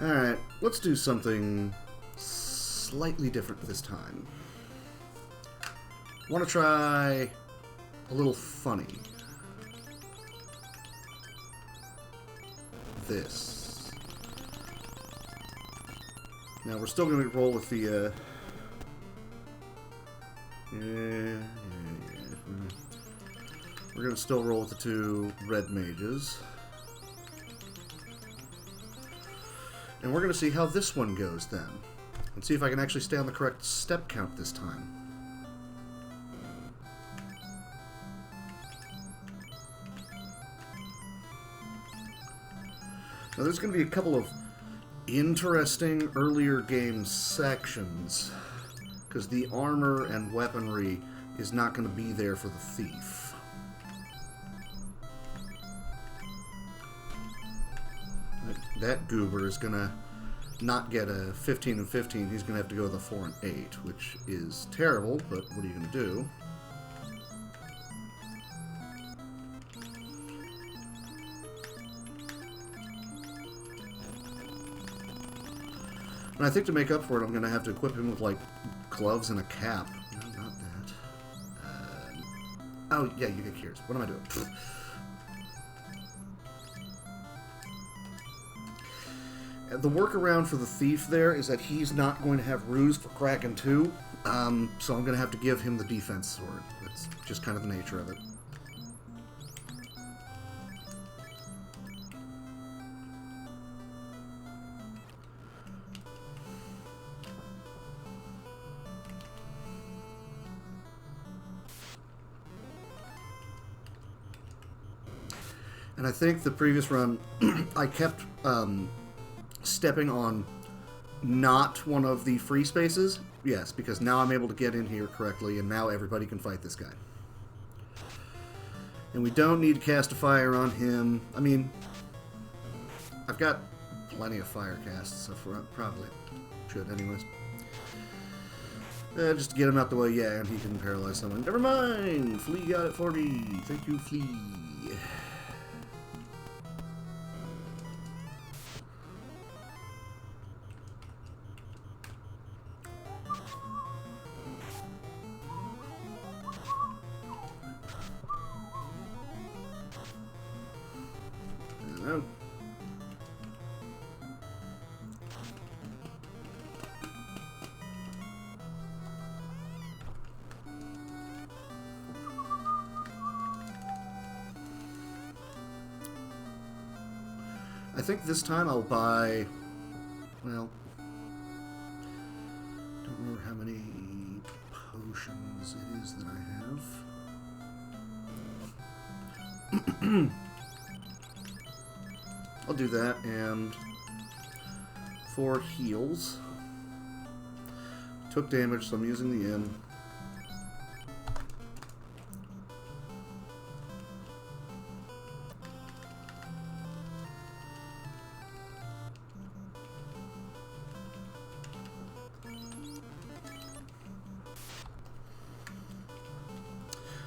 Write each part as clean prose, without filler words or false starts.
Alright, let's do something slightly different this time. Want to try a little funny. This. Now we're still going to roll with the we're going to still roll with the two red mages. And we're going to see how this one goes then. And see if I can actually stay on the correct step count this time. Now there's going to be a couple of interesting earlier game sections, because the armor and weaponry is not going to be there for the thief. That goober is going to not get a 15 and 15. He's going to have to go with a 4 and 8, which is terrible, but what are you going to do? And I think to make up for it, I'm going to have to equip him with, like, gloves and a cap. No, not that. Oh, yeah, you get cures. What am I doing? The workaround for the thief there is that he's not going to have ruse for Kraken 2, so I'm going to have to give him the defense sword. That's just kind of the nature of it. And I think the previous run, I kept stepping on not one of the free spaces. Yes, because now I'm able to get in here correctly, and now everybody can fight this guy. And we don't need to cast a fire on him. I mean, I've got plenty of fire casts, so probably should anyways. Just to get him out the way, yeah, and he can paralyze someone. Never mind! Flea got it for me. Thank you, Flea. I think this time I'll buy, well, don't remember how many potions it is that I have. I'll do that, and 4 heals. Took damage, so I'm using the N.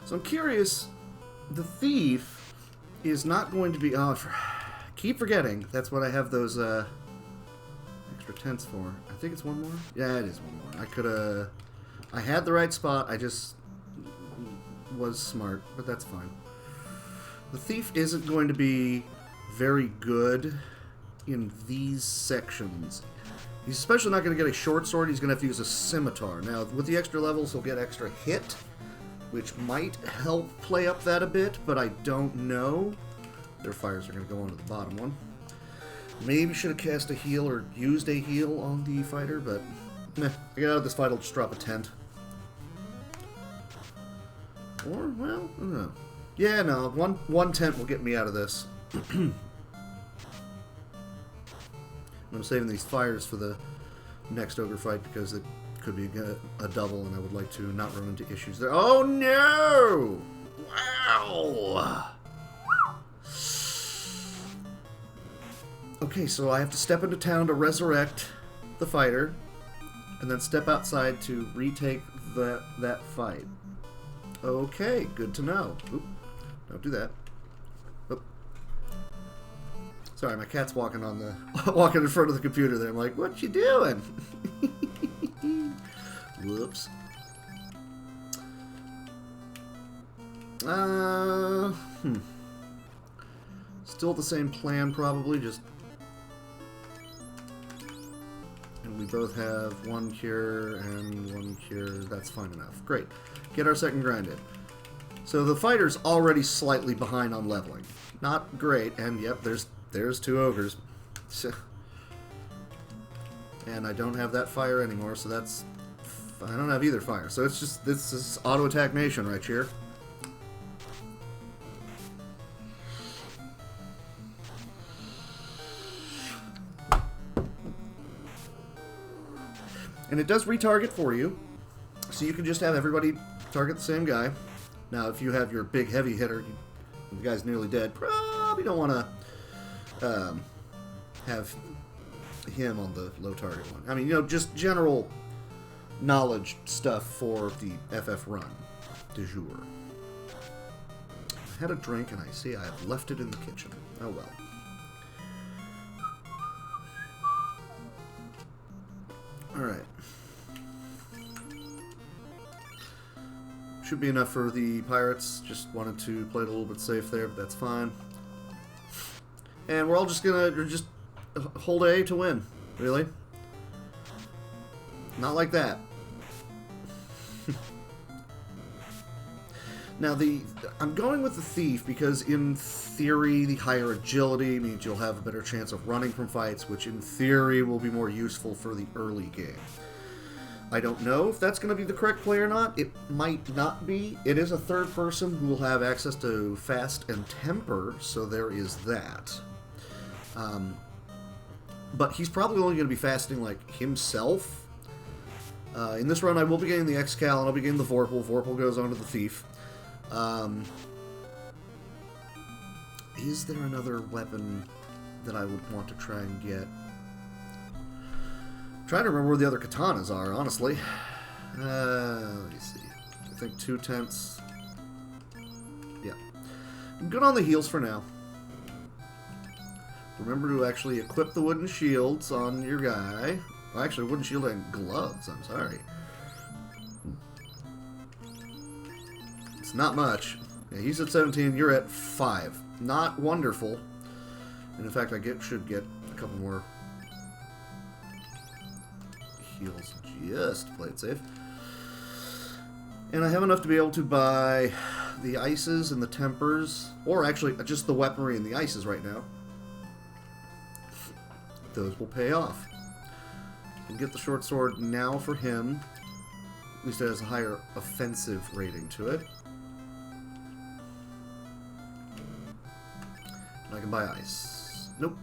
So I'm curious, the thief is not going to be... Oh, keep forgetting. That's what I have those extra tents for. I think it's one more? Yeah, it is one more. I could have... I had the right spot. I just was smart, but that's fine. The thief isn't going to be very good in these sections. He's especially not going to get a short sword. He's going to have to use a scimitar. Now, with the extra levels, he'll get extra hit, which might help play up that a bit, but I don't know. Their fires are going to go onto the bottom one. Maybe should have cast a heal or used a heal on the fighter, but meh. I get out of this fight, I'll just drop a tent. Or, well, I don't know. Yeah, no, one tent will get me out of this. I'm saving these fires for the next ogre fight because it could be a double, and I would like to not run into issues there. Oh no! Wow! Okay, so I have to step into town to resurrect the fighter, and then step outside to retake that fight. Okay, good to know. Oop, don't do that. Oop. Sorry, my cat's walking on the walking in front of the computer there. I'm like, what you doing? Whoops. Still the same plan, probably, just... And we both have one cure and one cure. That's fine enough. Great. Get our second grind in. So the fighter's already slightly behind on leveling. Not great, and yep, there's 2 ogres. And I don't have that fire anymore, so that's... I don't have either fire. So it's just, this is auto-attack nation right here. And it does retarget for you, so you can just have everybody target the same guy. Now, if you have your big heavy hitter, the guy's nearly dead, probably don't want to have him on the low target one. I mean, you know, just general knowledge stuff for the FF run du jour. I had a drink and I see I have left it in the kitchen. Oh well. Alright. Should be enough for the pirates. Just wanted to play it a little bit safe there, but that's fine. And we're all just gonna just hold A to win. Really? Not like that. Now, I'm going with the Thief because, in theory, the higher agility means you'll have a better chance of running from fights, which, in theory, will be more useful for the early game. I don't know if that's going to be the correct play or not. It might not be. It is a third person who will have access to Fast and Temper, so there is that. But he's probably only going to be fasting, like, himself. In this run, I will be getting the X-Cal, and I'll be getting the Vorpal. Vorpal goes on to the Thief. Is there another weapon that I would want to try and get? I'm trying to remember where the other katanas are, honestly. Let me see. I think 2 tenths. Yeah. I'm good on the heals for now. Remember to actually equip the wooden shields on your guy. Well, actually, wooden shield and gloves. I'm sorry. It's not much. Yeah, he's at 17, you're at 5. Not wonderful. And in fact, I should get a couple more heals just to play it safe. And I have enough to be able to buy the ices and the tempers, or actually just the weaponry and the ices right now. Those will pay off. And get the short sword now for him. At least it has a higher offensive rating to it. I can buy ice. Nope.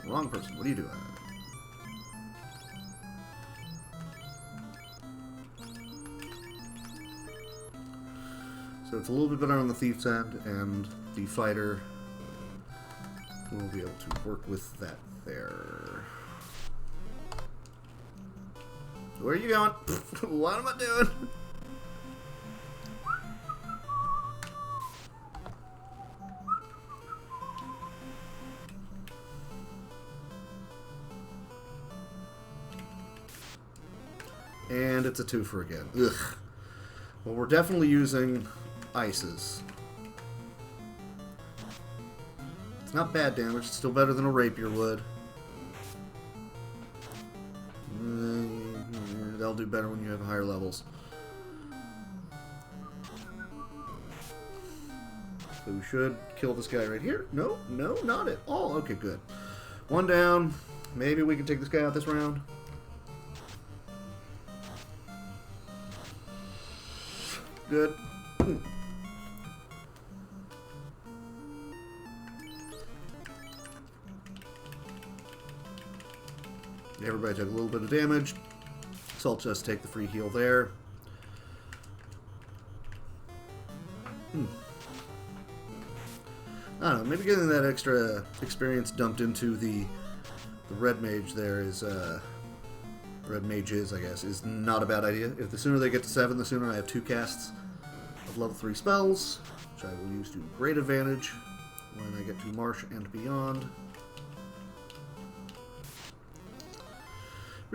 Wrong person. What are you doing? So it's a little bit better on the Thief's end, and the fighter will be able to work with that there. Where are you going? What am I doing? And it's a 2 again. Ugh. Well, we're definitely using ices. It's not bad damage. It's still better than a rapier would. They'll do better when you have higher levels. So we should kill this guy right here. No, no, not at all. Okay, good. 1 down. Maybe we can take this guy out this round. Good. Everybody took a little bit of damage, so I'll just take the free heal there. I don't know, maybe getting that extra experience dumped into the red mage there is, red mages, I guess, is not a bad idea. If the sooner they get to 7, the sooner I have 2 casts of level 3 spells, which I will use to great advantage when I get to Marsh and beyond.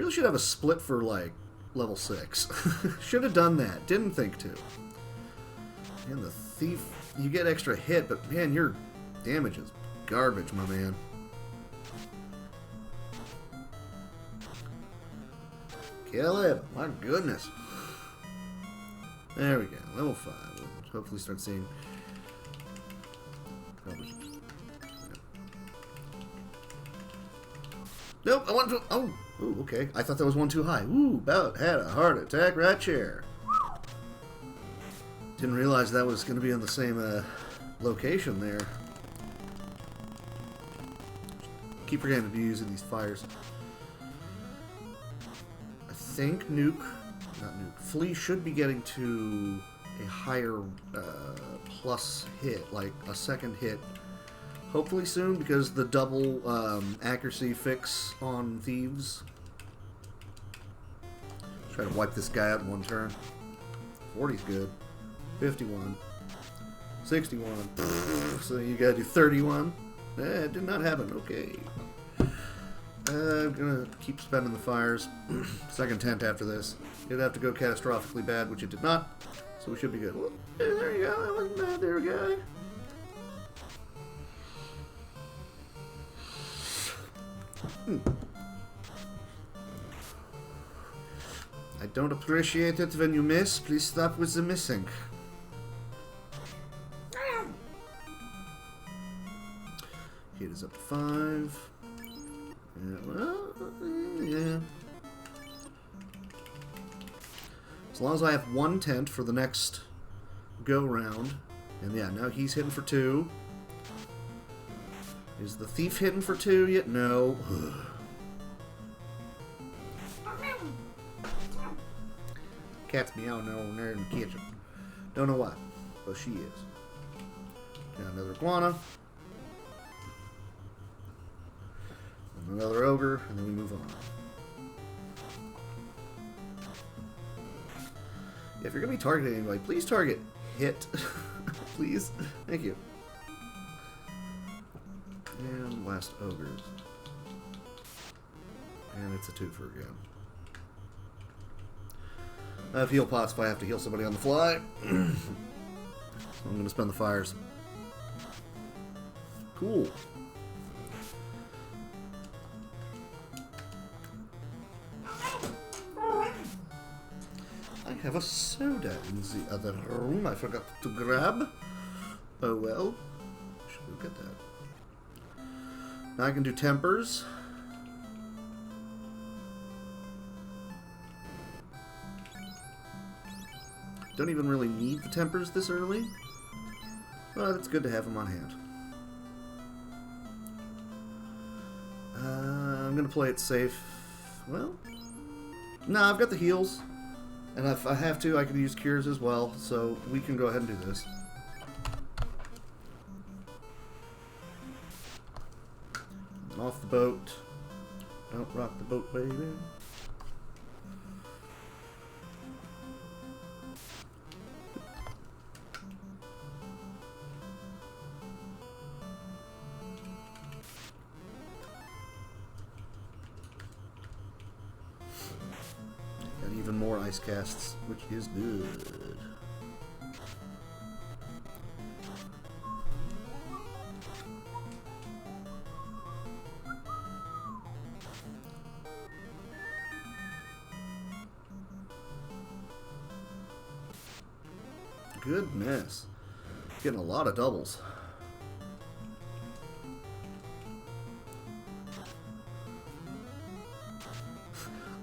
Really should have a split for, like, level 6. Should have done that. Didn't think to. And the thief, you get extra hit, but man, your damage is garbage, my man. Kill him. My goodness. There we go. Level 5. We'll hopefully start seeing... Nope, I want to... Oh, ooh, okay. I thought that was one too high. Ooh, about had a heart attack right here. Didn't realize that was going to be in the same location there. Keep forgetting to be using these fires. I think not Nuke, Flea should be getting to a higher plus hit, like a second hit. Hopefully soon, because the double accuracy fix on thieves. Try to wipe this guy out in one turn. 40's good. 51. 61. So you gotta do 31. It did not happen. Okay. I'm gonna keep spending the fires. Second tent after this. It'd have to go catastrophically bad, which it did not. So we should be good. Well, there you go. That wasn't bad there, guy. I don't appreciate it when you miss. Please stop with the missing. Hit is up to 5. Yeah, well, yeah. As long as I have one tent for the next go round. And yeah, now he's hitting for 2. Is the thief hitting for 2 yet? No. Cat's meowing over there in the kitchen. Don't know why, but she is. Got another iguana. And another ogre, and then we move on. Yeah, if you're going to be targeting anybody, please target hit. Please. Thank you. And last ogres. And it's a twofer again. I have heal pots if I have to heal somebody on the fly. So I'm going to spend the fires. Cool. I have a soda in the other room I forgot to grab. Oh well. Should we get that? Now I can do tempers. Don't even really need the tempers this early, but it's good to have them on hand. I'm going to play it safe. Well, no, I've got the heals, and if I have to, I can use cures as well, so we can go ahead and do this. Off the boat. Don't rock the boat, baby. Got even more ice casts, which is good. Goodness. Getting a lot of doubles.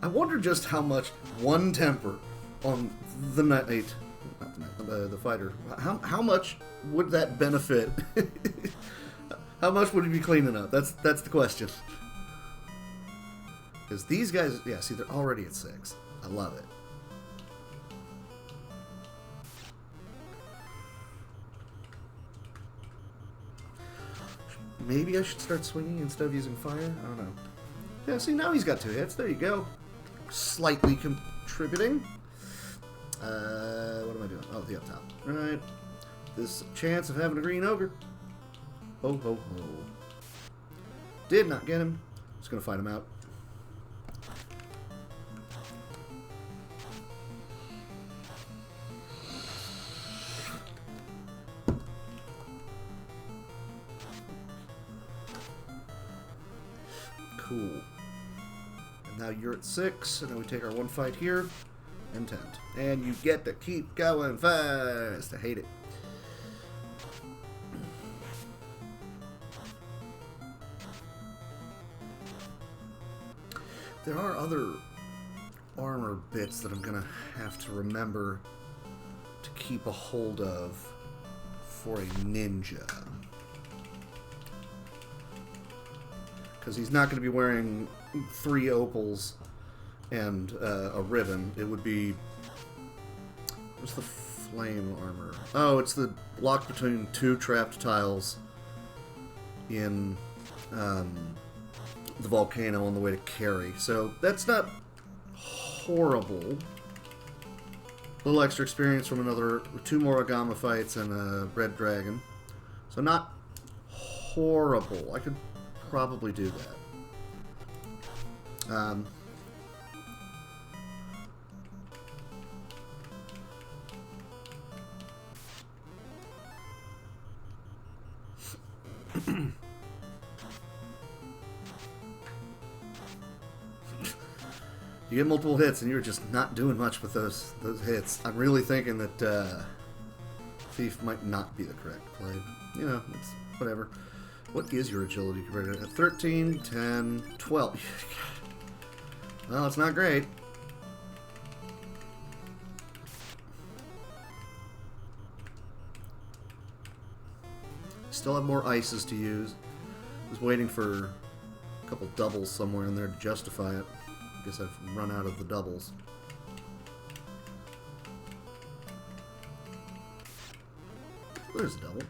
I wonder just how much one temper on the knight, not the knight, the fighter, how much would that benefit? How much would he be cleaning up? That's the question. Because these guys, yeah, see, they're already at 6. I love it. Maybe I should start swinging instead of using fire? I don't know. Yeah, see, now he's got 2 hits. There you go. Slightly contributing. What am I doing? Oh, the up top. Alright. This chance of having a green ogre. Ho, ho, ho. Did not get him. Just going to fight him out. Cool. And now you're at 6, and then we take our one fight here, and 10. And you get to keep going fast. I hate it. There are other armor bits that I'm going to have to remember to keep a hold of for a ninja. Because he's not going to be wearing 3 opals and a ribbon. It would be... What's the flame armor? Oh, it's the block between 2 trapped tiles in... the volcano on the way to Carry. So that's not horrible. A little extra experience from 2 more Agama fights and a red dragon. So not horrible. I could probably do that. You get multiple hits, and you're just not doing much with those hits. I'm really thinking that Thief might not be the correct play. You know, it's whatever. What is your agility compared to 13, 10, 12? Well, it's not great. Still have more ices to use. Was waiting for a couple doubles somewhere in there to justify it. Guess I've run out of the doubles. There's a double.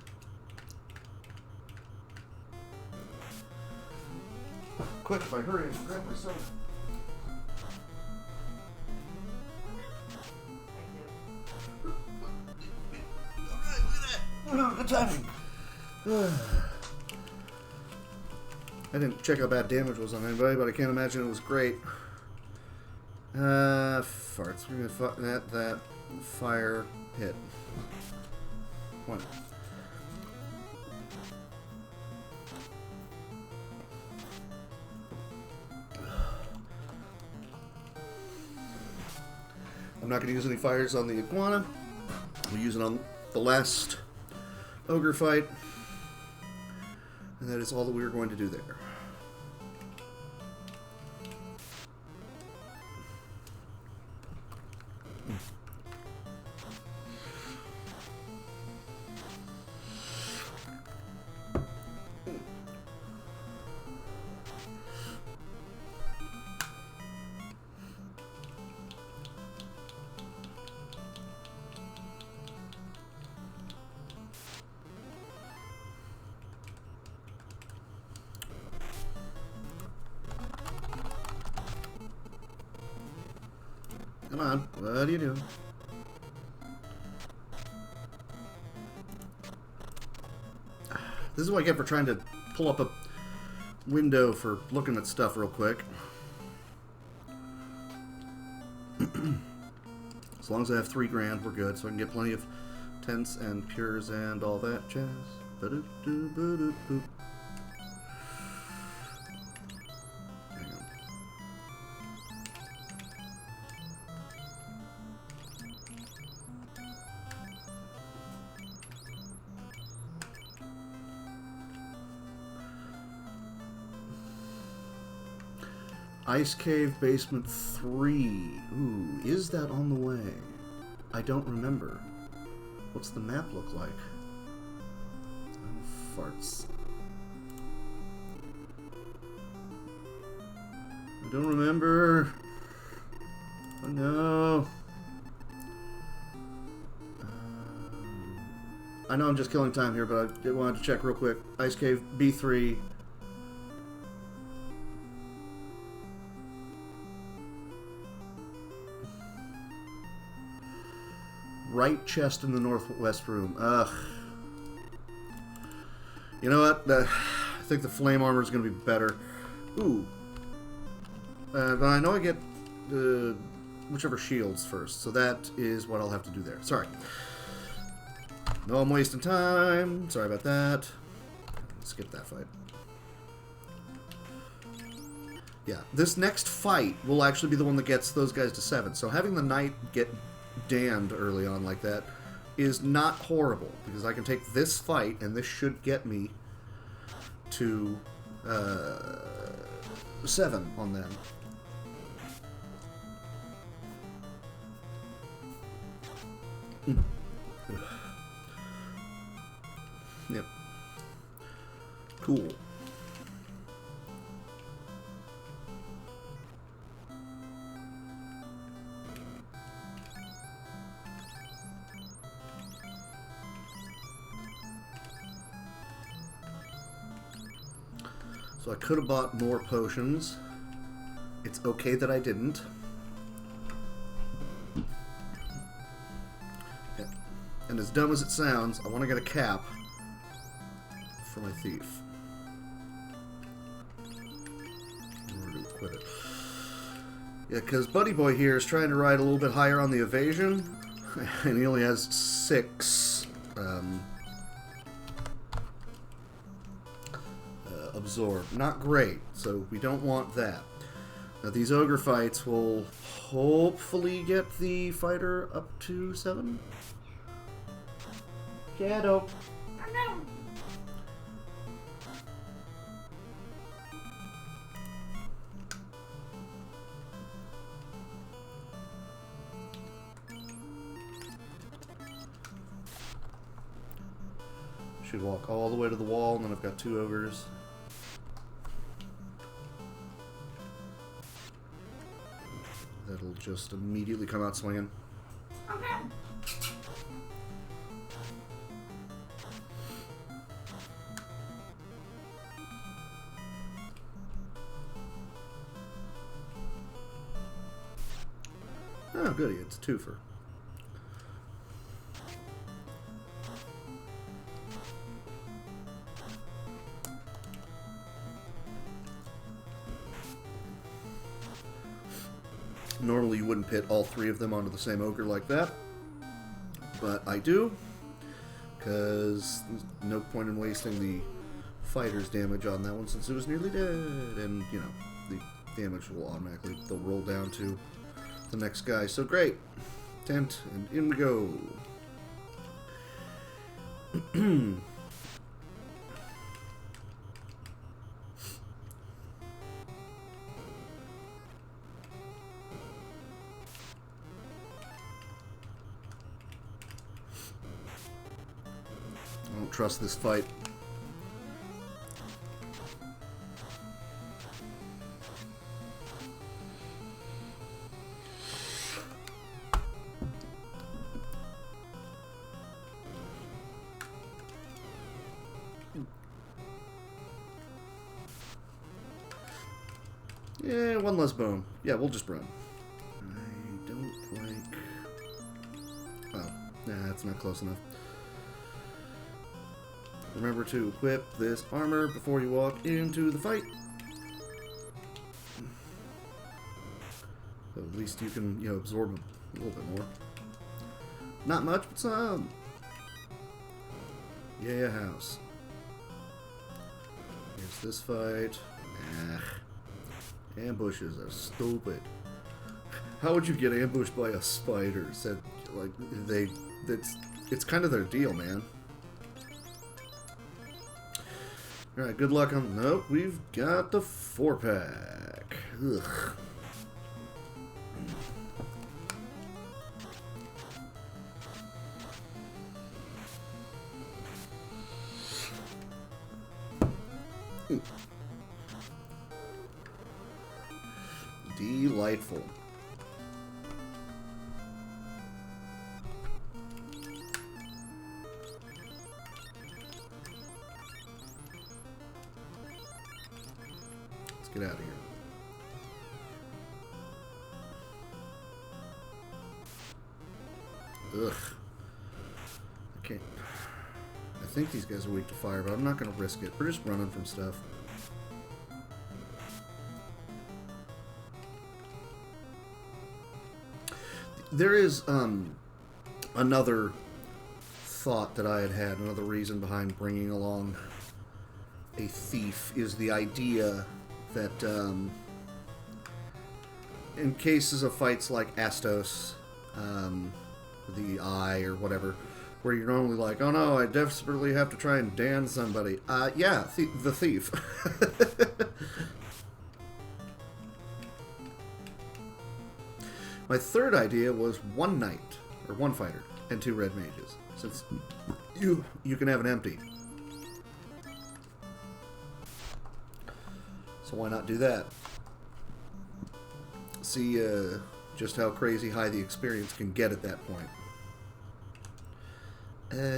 Quick, if I hurry and grab my soda. Alright, look at that! Good timing! I didn't check how bad damage was on anybody, but I can't imagine it was great. Farts. We're gonna that fire hit. One. I'm not gonna use any fires on the iguana. We'll use it on the last ogre fight. And that is all that we are going to do there. Come on, what are you doing? This is what I get for trying to pull up a window for looking at stuff real quick. As long as I have $3 grand, we're good, so I can get plenty of tents and pures and all that jazz. Ba-do-do-ba-do-boo. Ice Cave Basement 3. Ooh, is that on the way? I don't remember. What's the map look like? Oh, farts. I don't remember. Oh no. I know I'm just killing time here, but I wanted to check real quick. Ice Cave B3. Right chest in the northwest room. Ugh. You know what? I think the flame armor is going to be better. Ooh. But I know I get whichever shields first, so that is what I'll have to do there. Sorry. No, I'm wasting time. Sorry about that. Skip that fight. Yeah, this next fight will actually be the one that gets those guys to 7. So having the knight get damned early on like that is not horrible, because I can take this fight, and this should get me to 7 on them. Yep. Cool. So I could have bought more potions. It's okay that I didn't. Yeah. And as dumb as it sounds, I want to get a cap for my thief. In order to equip it. Yeah, because Buddy Boy here is trying to ride a little bit higher on the evasion, and he only has 6 absorb. Not great, so we don't want that. Now these ogre fights will hopefully get the fighter up to 7. Shadow. Should walk all the way to the wall, and then I've got 2 ogres. That'll just immediately come out swinging. Okay. Oh, goody, it's a twofer. Normally you wouldn't pit all 3 of them onto the same ogre like that, but I do, because there's no point in wasting the fighter's damage on that one since it was nearly dead, and, you know, the damage will automatically, they'll roll down to the next guy. So great. Tent, and in we go. I don't trust this fight. Yeah, one less bone. Yeah, we'll just run. I don't like... Oh, nah, that's not close enough. Remember to equip this armor before you walk into the fight. So at least you can, you know, absorb a little bit more. Not much, but some. Yeah, house. Here's this fight. Ambushes are stupid. How would you get ambushed by a spider? Said like it's kind of their deal, man. All right, good luck on. Nope, we've got the 4-pack. Ugh. Delightful. Let's get out of here. Ugh. I can't. I think these guys are weak to fire, but I'm not going to risk it. We're just running from stuff. There is another thought that I had, another reason behind bringing along a thief, is the idea that in cases of fights like Astos, the Eye or whatever, where you're normally like, oh no, I desperately have to try and Dan somebody. Yeah, the thief. My third idea was one knight, or one fighter, and 2 red mages, since you can have an empty. So why not do that? See just how crazy high the experience can get at that point.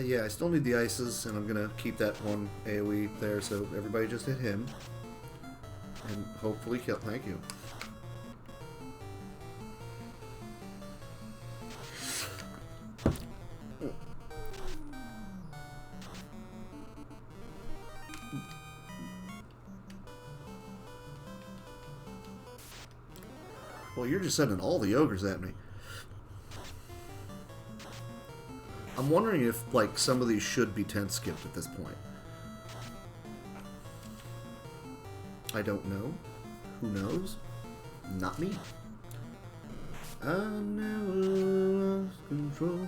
Yeah, I still need the ices, and I'm going to keep that one AoE there, so everybody just hit him. And hopefully kill... Thank you. Well, you're just sending all the ogres at me. I'm wondering if, like, some of these should be 10 skipped at this point. I don't know. Who knows? Not me. I never lost control.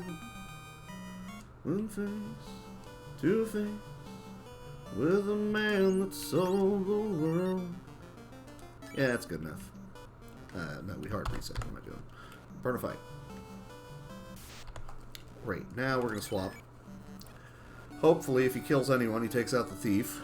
One face to face with a man that sold the world. Yeah, that's good enough. No, we hard reset. What am I doing? Burn a fight. Great. Now we're going to swap. Hopefully, if he kills anyone, he takes out the thief.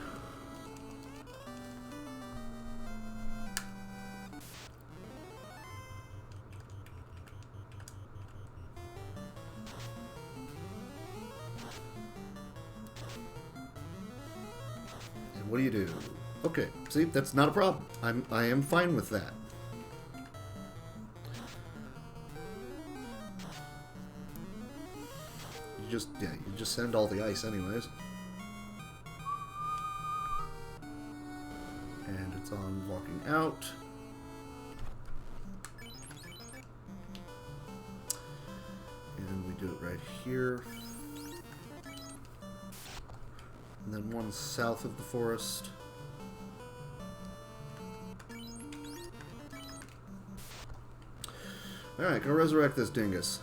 And what do you do? Okay, see, that's not a problem. I am fine with that. You just send all the ice anyways. And it's on walking out. And we do it right here. And then one south of the forest. Alright, go resurrect this dingus.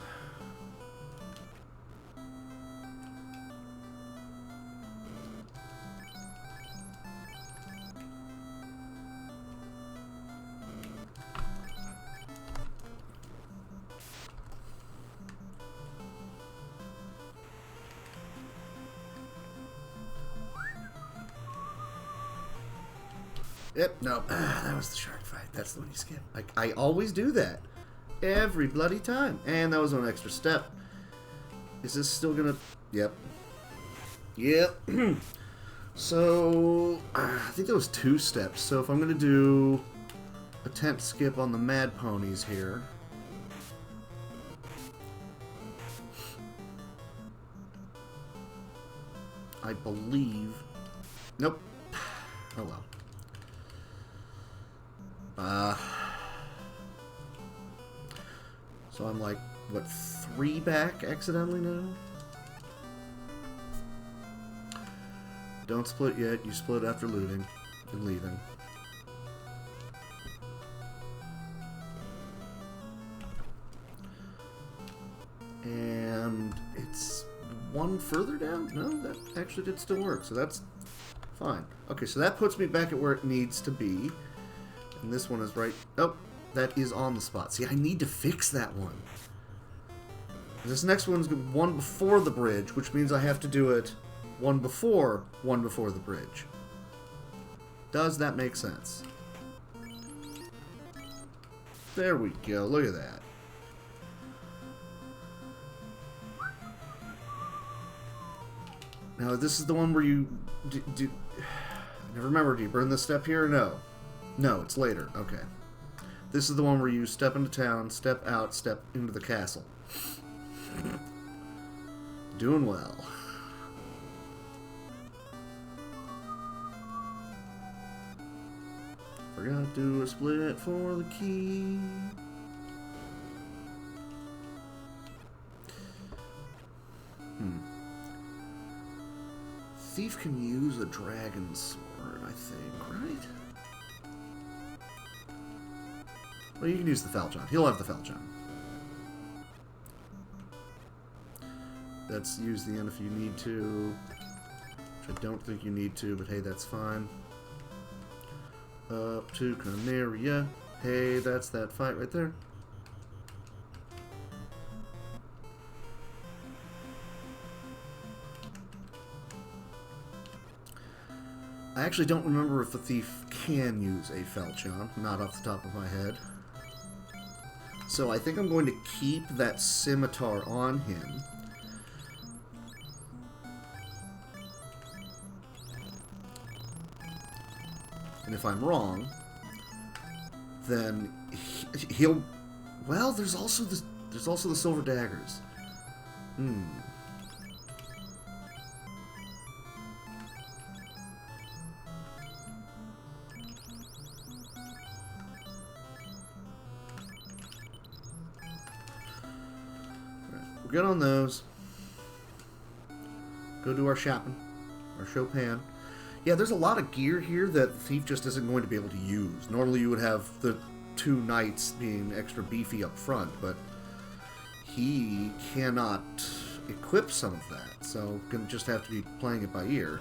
Yep, no, that was the shark fight. That's the one you skip. I always do that. Every bloody time. And that was an extra step. Is this still gonna... Yep. Yep. So, I think that was 2 steps. So if I'm gonna do a 10th skip on the mad ponies here... I believe... Nope. Oh well. So I'm like, what, 3 back accidentally now? Don't split yet. You split after looting and leaving. And it's 1 further down? No, that actually did still work, so that's fine. Okay, so that puts me back at where it needs to be. And this one is right... Oh, that is on the spot. See, I need to fix that one. This next one's 1 before the bridge, which means I have to do it 1 before the bridge. Does that make sense? There we go. Look at that. Now, this is the one where you... I never remember, do you burn this step here or no? No, it's later. Okay. This is the one where you step into town, step out, step into the castle. Doing well. Forgot to do a split for the key. Thief can use a dragon sword, I think, right? Well, you can use the Falchion. He'll have the Falchion. That's use the end if you need to. Which I don't think you need to, but hey, that's fine. Up to Canaria. Hey, that's that fight right there. I actually don't remember if the thief can use a Falchion, not off the top of my head. So I think I'm going to keep that scimitar on him. And if I'm wrong, then he'll... Well, there's also the silver daggers. We're good on those. Go do our shopping. Our Chopin. Yeah, there's a lot of gear here that the thief just isn't going to be able to use. Normally you would have the 2 knights being extra beefy up front, but he cannot equip some of that, so going to just have to be playing it by ear.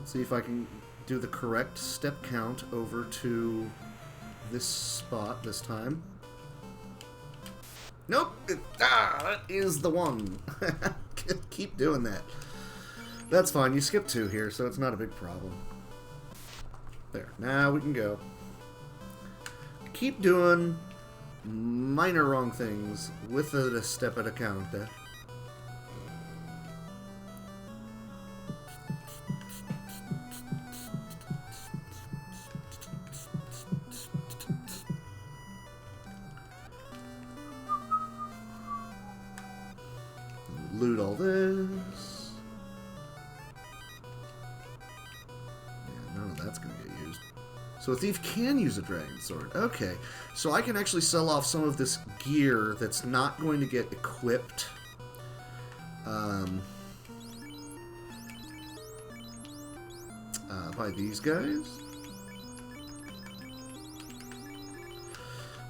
See if I can do the correct step count over to this spot this time. Nope! That is the one! Keep doing that. That's fine, you skipped 2 here, so it's not a big problem. There, now we can go. Keep doing minor wrong things with a step at a count. Loot all this. Yeah, none of that's going to get used. So a thief can use a dragon sword. Okay, so I can actually sell off some of this gear that's not going to get equipped. By these guys.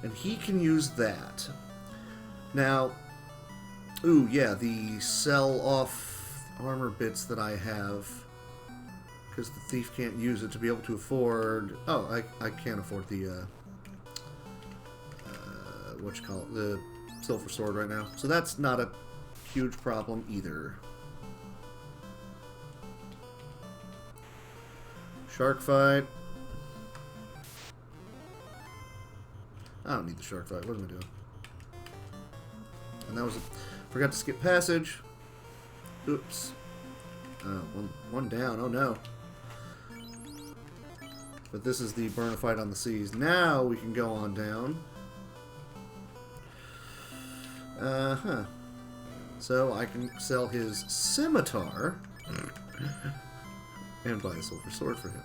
And he can use that. Now... Ooh, yeah, the sell-off armor bits that I have, because the thief can't use it to be able to afford... Oh, I can't afford the, whatchamacallit, the silver sword right now. So that's not a huge problem either. Shark fight. I don't need the shark fight. What am I doing? And that was a... Forgot to skip passage. Oops. One down. Oh no. But this is the burn fight on the seas. Now we can go on down. So I can sell his scimitar and buy a silver sword for him.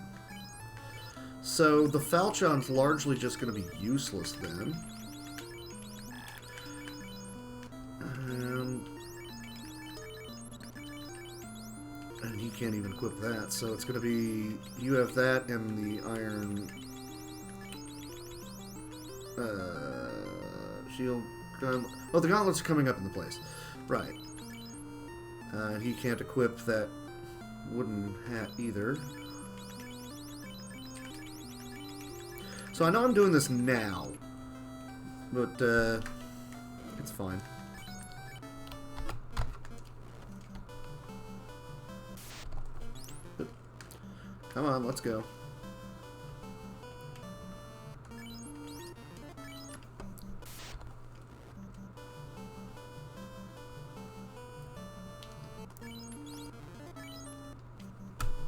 So the Falchion's largely just going to be useless then. And he can't even equip that, so it's going to be... You have that and the iron... shield... Oh, the gauntlets are coming up in the place. Right. He can't equip that wooden hat either. So I know I'm doing this now, but it's fine. Come on, let's go.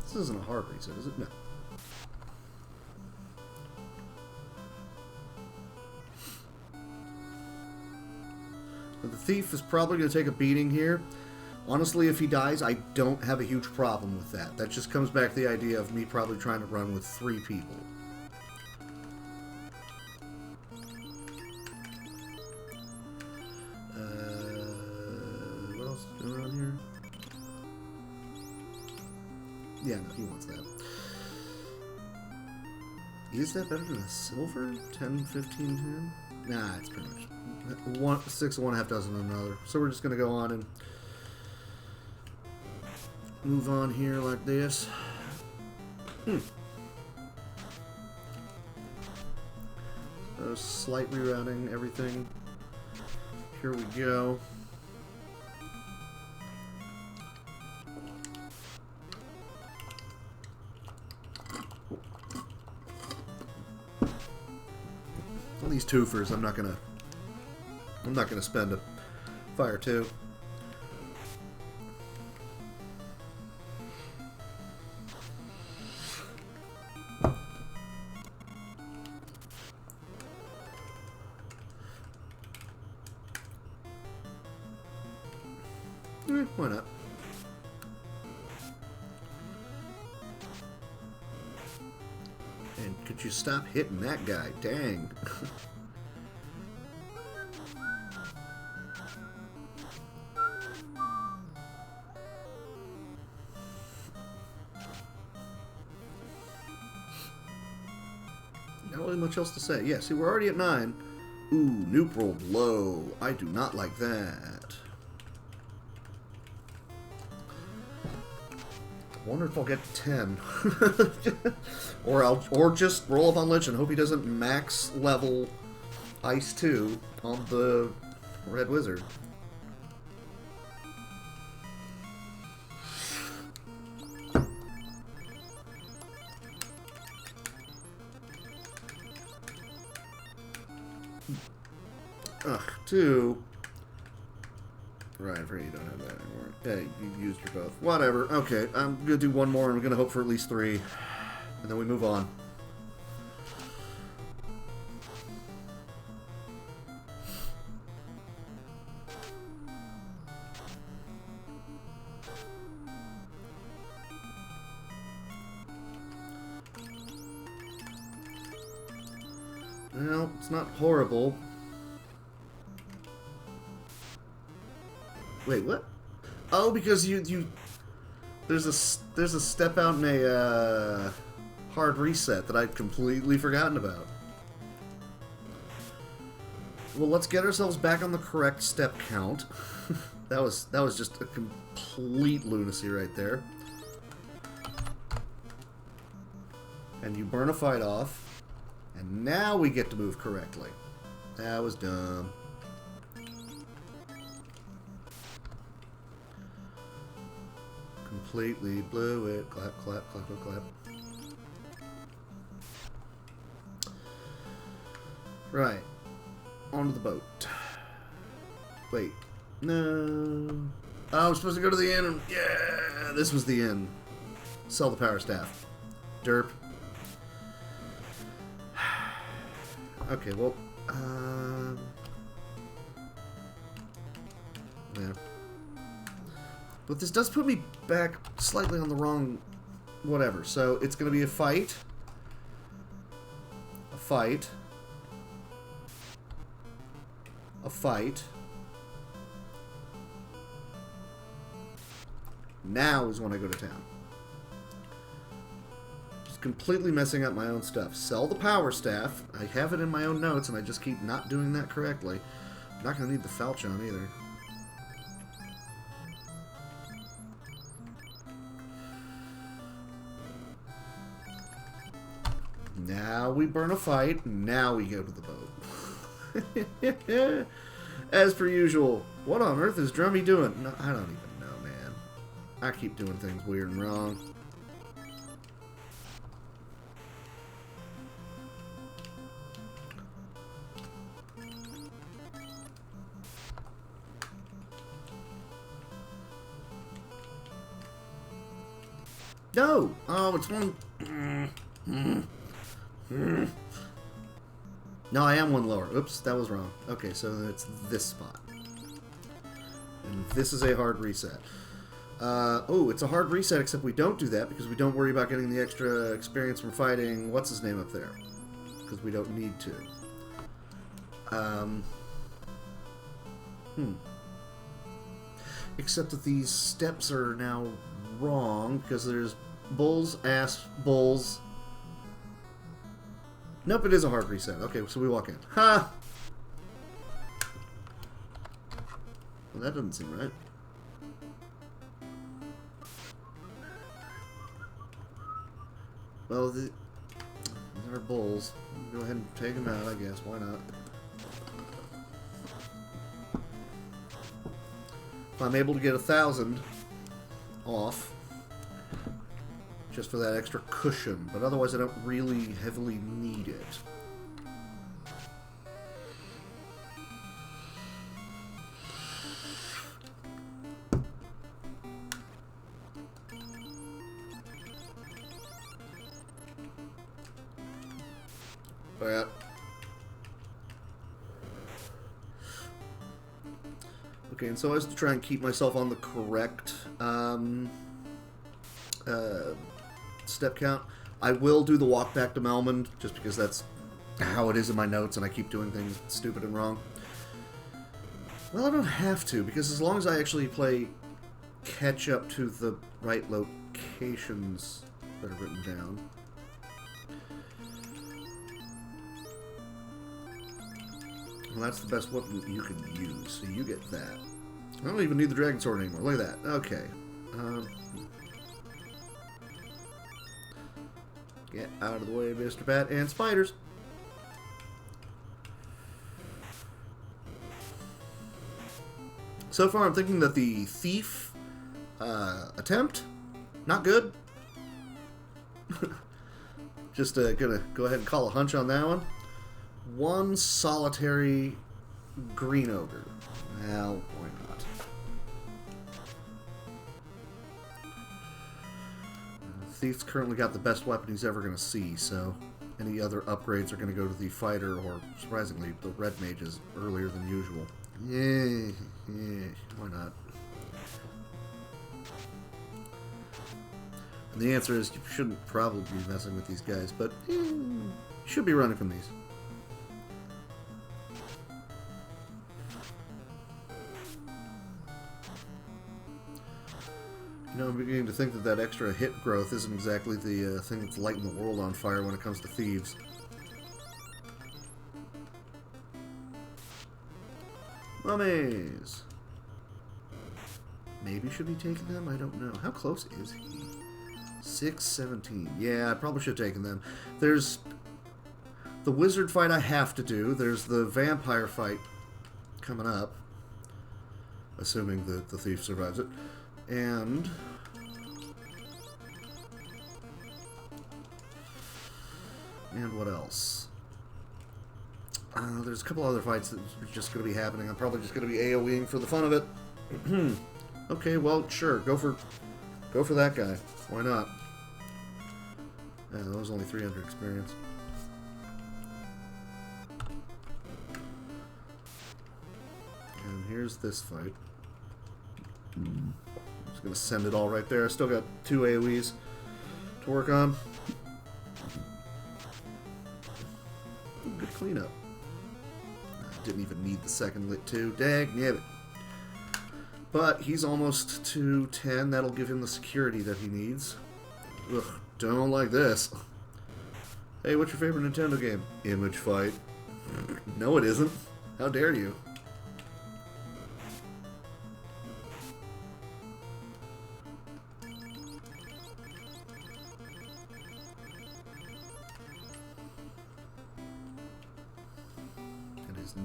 This isn't a hard reset, is it? No. But the thief is probably going to take a beating here. Honestly, if he dies, I don't have a huge problem with that. That just comes back to the idea of me probably trying to run with 3 people. Yeah, no, he wants that. Is that better than a silver? 10, 15, 10? Nah, it's pretty much 6 of one, half dozen of another. So we're just going to go on and move on here like this. Slight rerouting everything. Here we go. All these twofers, I'm not gonna spend a fire two. Why not? And could you stop hitting that guy? Dang. Not really much else to say. Yeah, see, we're already at 9. Ooh, Nuke rolled low. I do not like that. I wonder if I'll get 10. or just roll up on Lich and hope he doesn't max level Ice 2 on the Red Wizard. Ugh, 2. Right, I'm afraid you don't have that anymore. Hey, you used your both. Whatever. Okay, I'm gonna do one more and we're gonna hope for at least 3. And then we move on. Well, it's not horrible. Wait, what? Oh, because you there's a step out in a hard reset that I'd completely forgotten about. Well, let's get ourselves back on the correct step count. that was just a complete lunacy right there. And you burn a fight off, and now we get to move correctly. That was dumb. Completely blew it. Clap, clap, clap, clap, clap. Right. Onto the boat. Wait. No. Oh, I was supposed to go to the inn. Yeah, this was the inn. Sell the power staff. Derp. Okay, well. Yeah. But this does put me back slightly on the wrong whatever. So it's going to be a fight. A fight. A fight. Now is when I go to town. Just completely messing up my own stuff. Sell the power staff. I have it in my own notes and I just keep not doing that correctly. I'm not going to need the falchion either. Now we burn a fight. Now we go to the boat. As per usual. What on earth is Drummy doing? No, I don't even know, man. I keep doing things weird and wrong. No! Oh, it's one... No, I am one lower. Oops, that was wrong. Okay, so it's this spot. And this is a hard reset. Oh, it's a hard reset, except we don't do that because we don't worry about getting the extra experience from fighting what's-his-name up there. Because we don't need to. Except that these steps are now wrong because there's Bulls, ass, bulls. Nope, it is a hard reset. Okay, so we walk in. Ha! Well, that doesn't seem right. Well, these are bulls. Go ahead and take them out, I guess. Why not? If I'm able to get 1,000 off, just for that extra cushion, but otherwise I don't really heavily need it. But okay, and so as to try and keep myself on the correct step count, I will do the walk back to Melmond, just because that's how it is in my notes, and I keep doing things stupid and wrong. Well, I don't have to, because as long as I actually play catch up to the right locations that are written down. Well, that's the best weapon you can use, so you get that. I don't even need the Dragon Sword anymore. Look at that. Okay. Get out of the way, Mr. Bat, and spiders. So far, I'm thinking that the thief attempt, not good. Just gonna go ahead and call a hunch on that one. One solitary green ogre. Well, why not? Thief's currently got the best weapon he's ever going to see, so any other upgrades are going to go to the fighter, or surprisingly, the red mages earlier than usual. Yeah, why not? And the answer is you shouldn't probably be messing with these guys, but you should be running from these. You know, I'm beginning to think that that extra hit growth isn't exactly the thing that's lighting the world on fire when it comes to thieves. Mummies! Maybe should be taking them? I don't know. How close is he? 617. Yeah, I probably should have taken them. There's the wizard fight I have to do. There's the vampire fight coming up. Assuming that the thief survives it. And what else? There's a couple other fights that are just going to be happening. I'm probably just going to be AoEing for the fun of it. Okay, well, sure, go for that guy. Why not? Yeah, that was only 300 experience. And here's this fight. I'm just going to send it all right there. I still got 2 AoEs to work on. Good cleanup. I didn't even need the second lit too. Dag nabbit. But he's almost to 10. That'll give him the security that he needs. Ugh, don't like this. Hey, what's your favorite Nintendo game? Image Fight. No, it isn't. How dare you?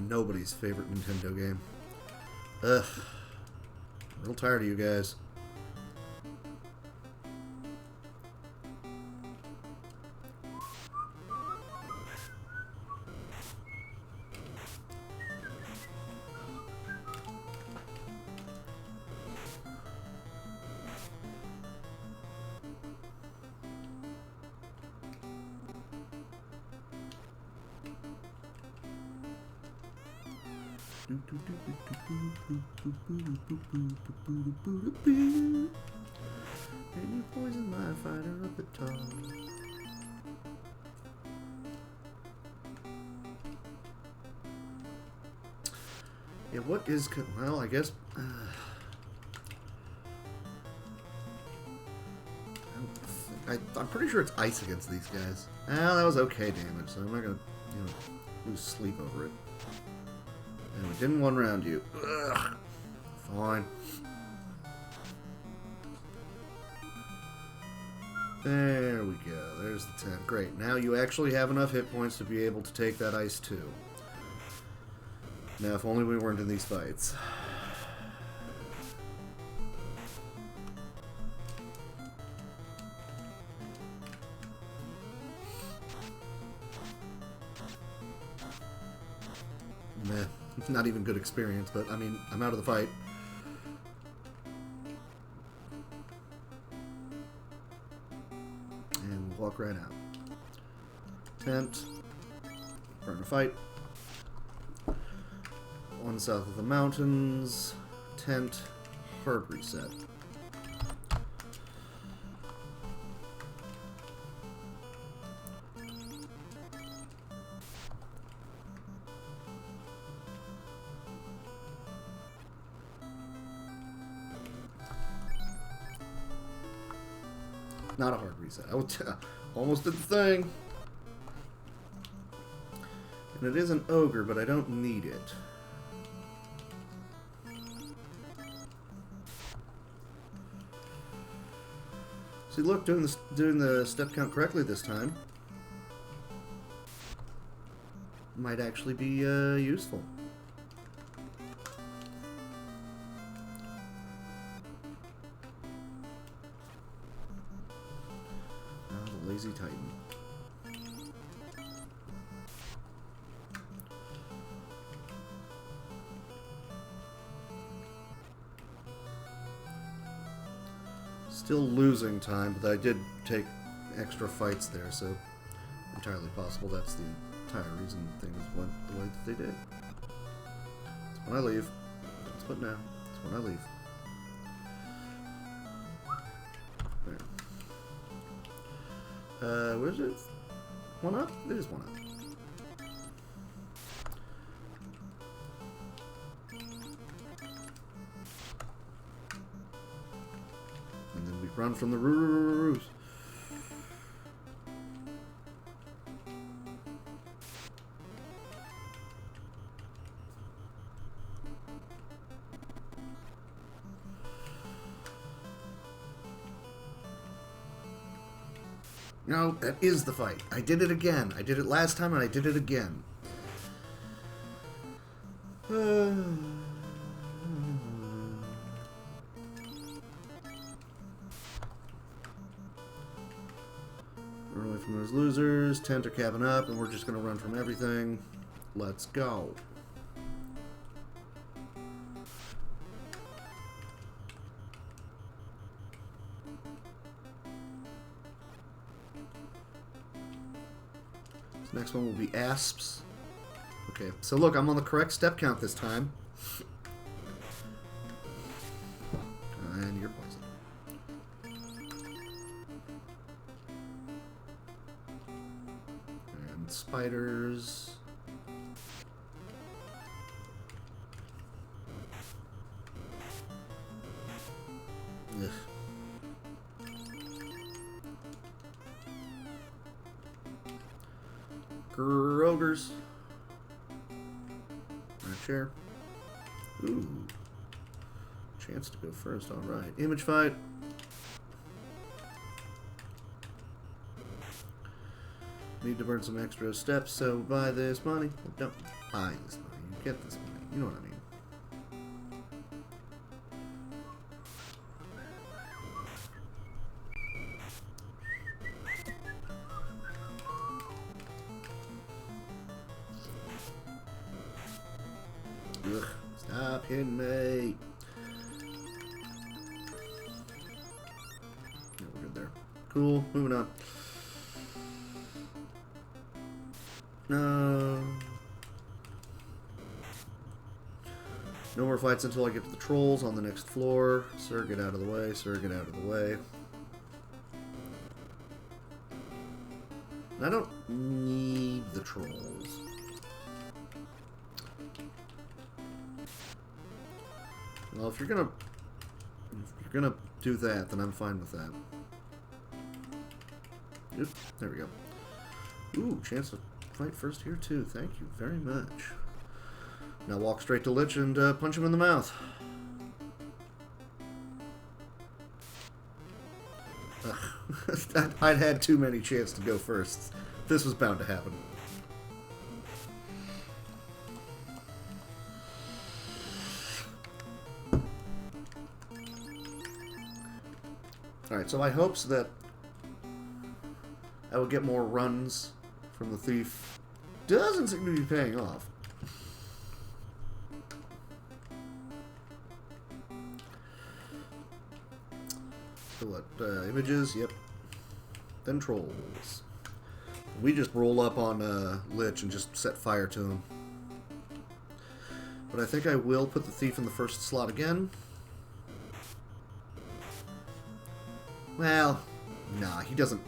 Nobody's favorite Nintendo game. Ugh. Real tired of you guys. And you poison my fighter up the top. Yeah, what is... Well, I guess... I don't think I'm pretty sure it's ice against these guys. Ah, that was okay damage, so I'm not gonna, lose sleep over it. And we didn't one round you. Ugh. Fine. There we go. There's the 10. Great. Now you actually have enough hit points to be able to take that ice too. Now, if only we weren't in these fights. Meh. Not even good experience, but I mean, I'm out of the fight. And we'll walk right out. Tent. Burn a fight. One south of the mountains. Tent. Hard reset. Not a hard reset. I will almost did the thing. And it is an ogre, but I don't need it. See, look, doing the step count correctly this time might actually be useful. The lazy titan. Still losing time, but I did take extra fights there, so entirely possible that's the entire reason things went the way that they did. That's when I leave. That's what now. That's when I leave. There. What is it? One up? It is one up. And then we run from the roofs. No, that is the fight. I did it again. I did it last time and I did it again. Run away from those losers. Tent are cabbing up and we're just going to run from everything. Let's go. Next one will be asps. Okay, so look, I'm on the correct step count this time. And you're poison. And spiders. Ugh. Ogres. Right chair. Ooh. Chance to go first. Alright. Image fight. Need to burn some extra steps, so buy this money. Well, don't buy this money. You get this money. You know what I mean. Ugh, stop hitting me. Yeah, we're good there. Cool, moving on. No. No more fights until I get to the trolls on the next floor. Sir, get out of the way. Sir, get out of the way. And I don't need the trolls. Well, if you're gonna do that, then I'm fine with that. Oop, there we go. Ooh, chance to fight first here too. Thank you very much. Now walk straight to Lich and punch him in the mouth. I'd had too many chances to go first. This was bound to happen. Alright, so my hopes that I would get more runs from the thief doesn't seem to be paying off. So what? Images? Yep. Then trolls. We just roll up on Lich and just set fire to him. But I think I will put the thief in the first slot again. Well, nah, he doesn't.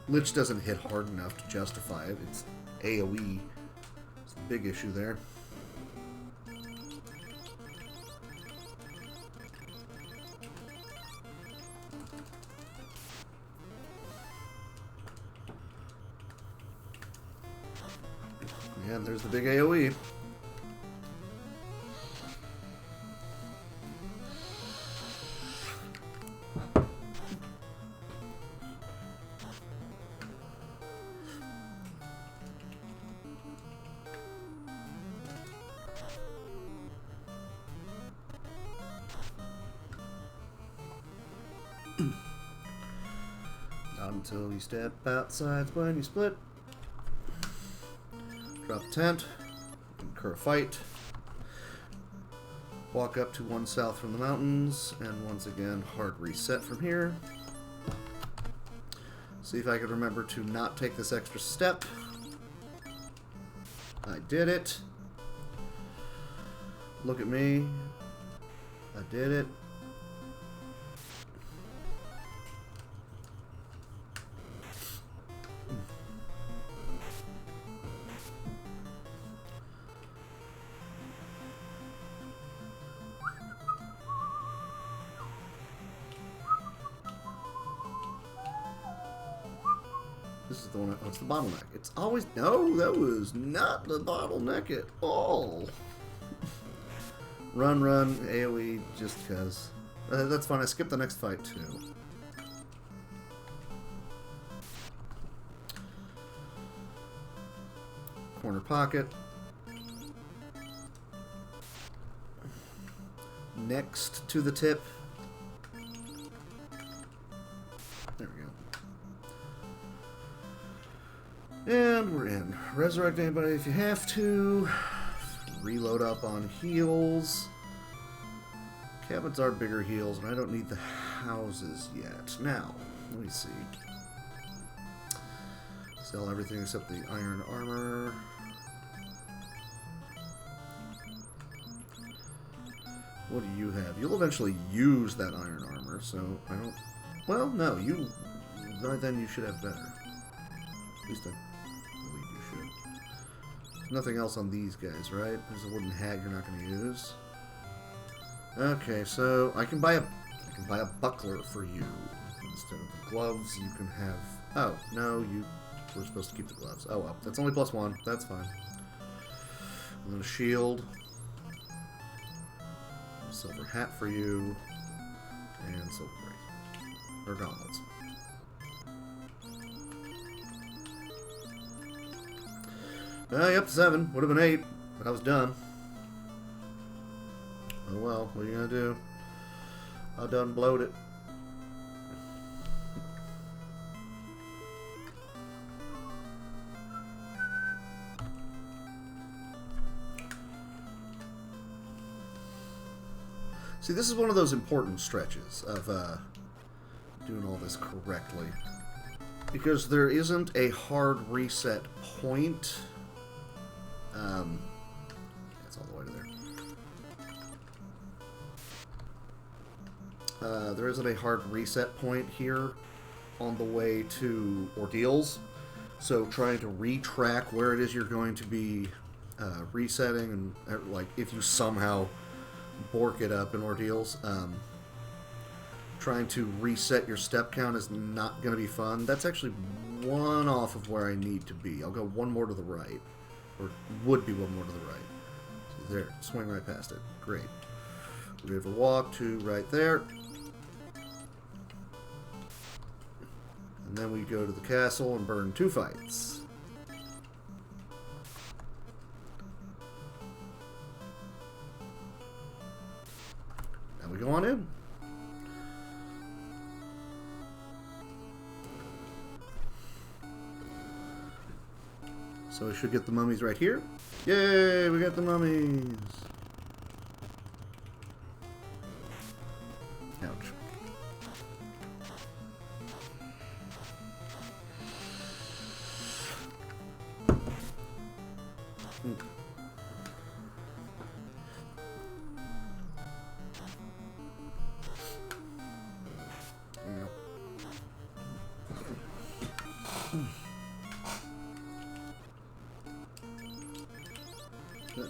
Lich doesn't hit hard enough to justify it. It's AoE. It's a big issue there. And there's the big AoE. Not until you step outside when you split. Drop the tent, incur a fight, walk up to 1 south from the mountains, and once again, hard reset from here. See if I can remember to not take this extra step. I did it. Look at me. I did it. This is the one. Oh, it's the bottleneck. It's always no. That was not the bottleneck at all. Run, AOE, just because. That's fine. I skipped the next fight too. Corner pocket. Next to the tip. There we go. And we're in. Resurrect anybody if you have to. Reload up on heals. Cabins are bigger heals, and I don't need the houses yet. Now, let me see. Sell everything except the iron armor. What do you have? You'll eventually use that iron armor, so I don't... Well, no, you... Then you should have better. At least I believe you should. There's nothing else on these guys, right? There's a wooden hat you're not going to use. Okay, so I can buy a buckler for you. Instead of the gloves, you can have... Oh, no, you were supposed to keep the gloves. Oh, well, that's only +1. That's fine. And then a shield. Silver hat for you, and silver bracelets. Or gauntlets. Yep, 7. Would have been 8, but I was done. Oh well, what are you gonna do? I done blowed it. See, this is one of those important stretches of doing all this correctly. Because there isn't a hard reset point. It's all the way to there. There isn't a hard reset point here on the way to ordeals. So trying to retrack where it is you're going to be resetting, and like if you somehow bork it up in ordeals, trying to reset your step count is not going to be fun. That's actually one off of where I need to be. I'll go one more to the right. Or would be one more to the right. So there, swing right past it. Great. River walk to right there. And then we go to the castle and burn 2 fights. Now we go on in. So we should get the mummies right here. Yay, we got the mummies. Ouch.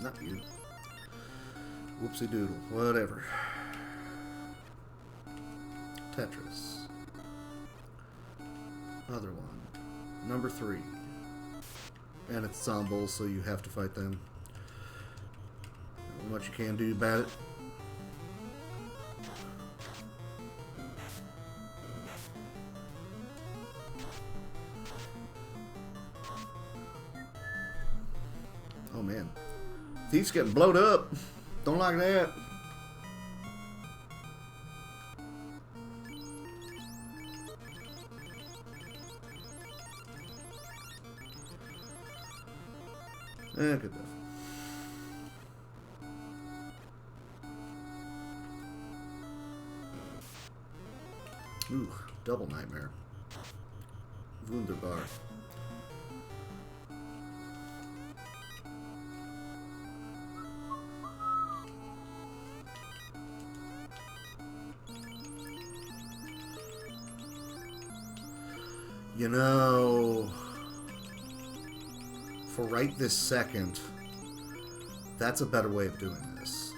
Not you. Whoopsie doodle. Whatever. Tetris. Other one. Number 3. And it's zombies, so you have to fight them. Not much you can do about it. Oh man. Thief's getting blowed up. Don't like that. Good enough. Ooh, double nightmare. Wunderbar. You know, for right this second, that's a better way of doing this.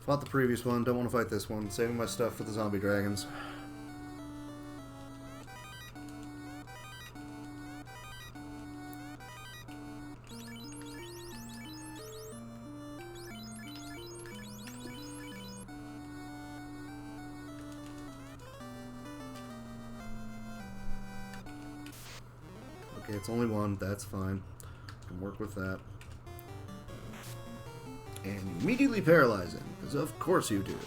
Fought the previous one, don't want to fight this one. Saving my stuff for the zombie dragons. Okay, it's only one. That's fine. I can work with that. And immediately paralyze him, because of course you do.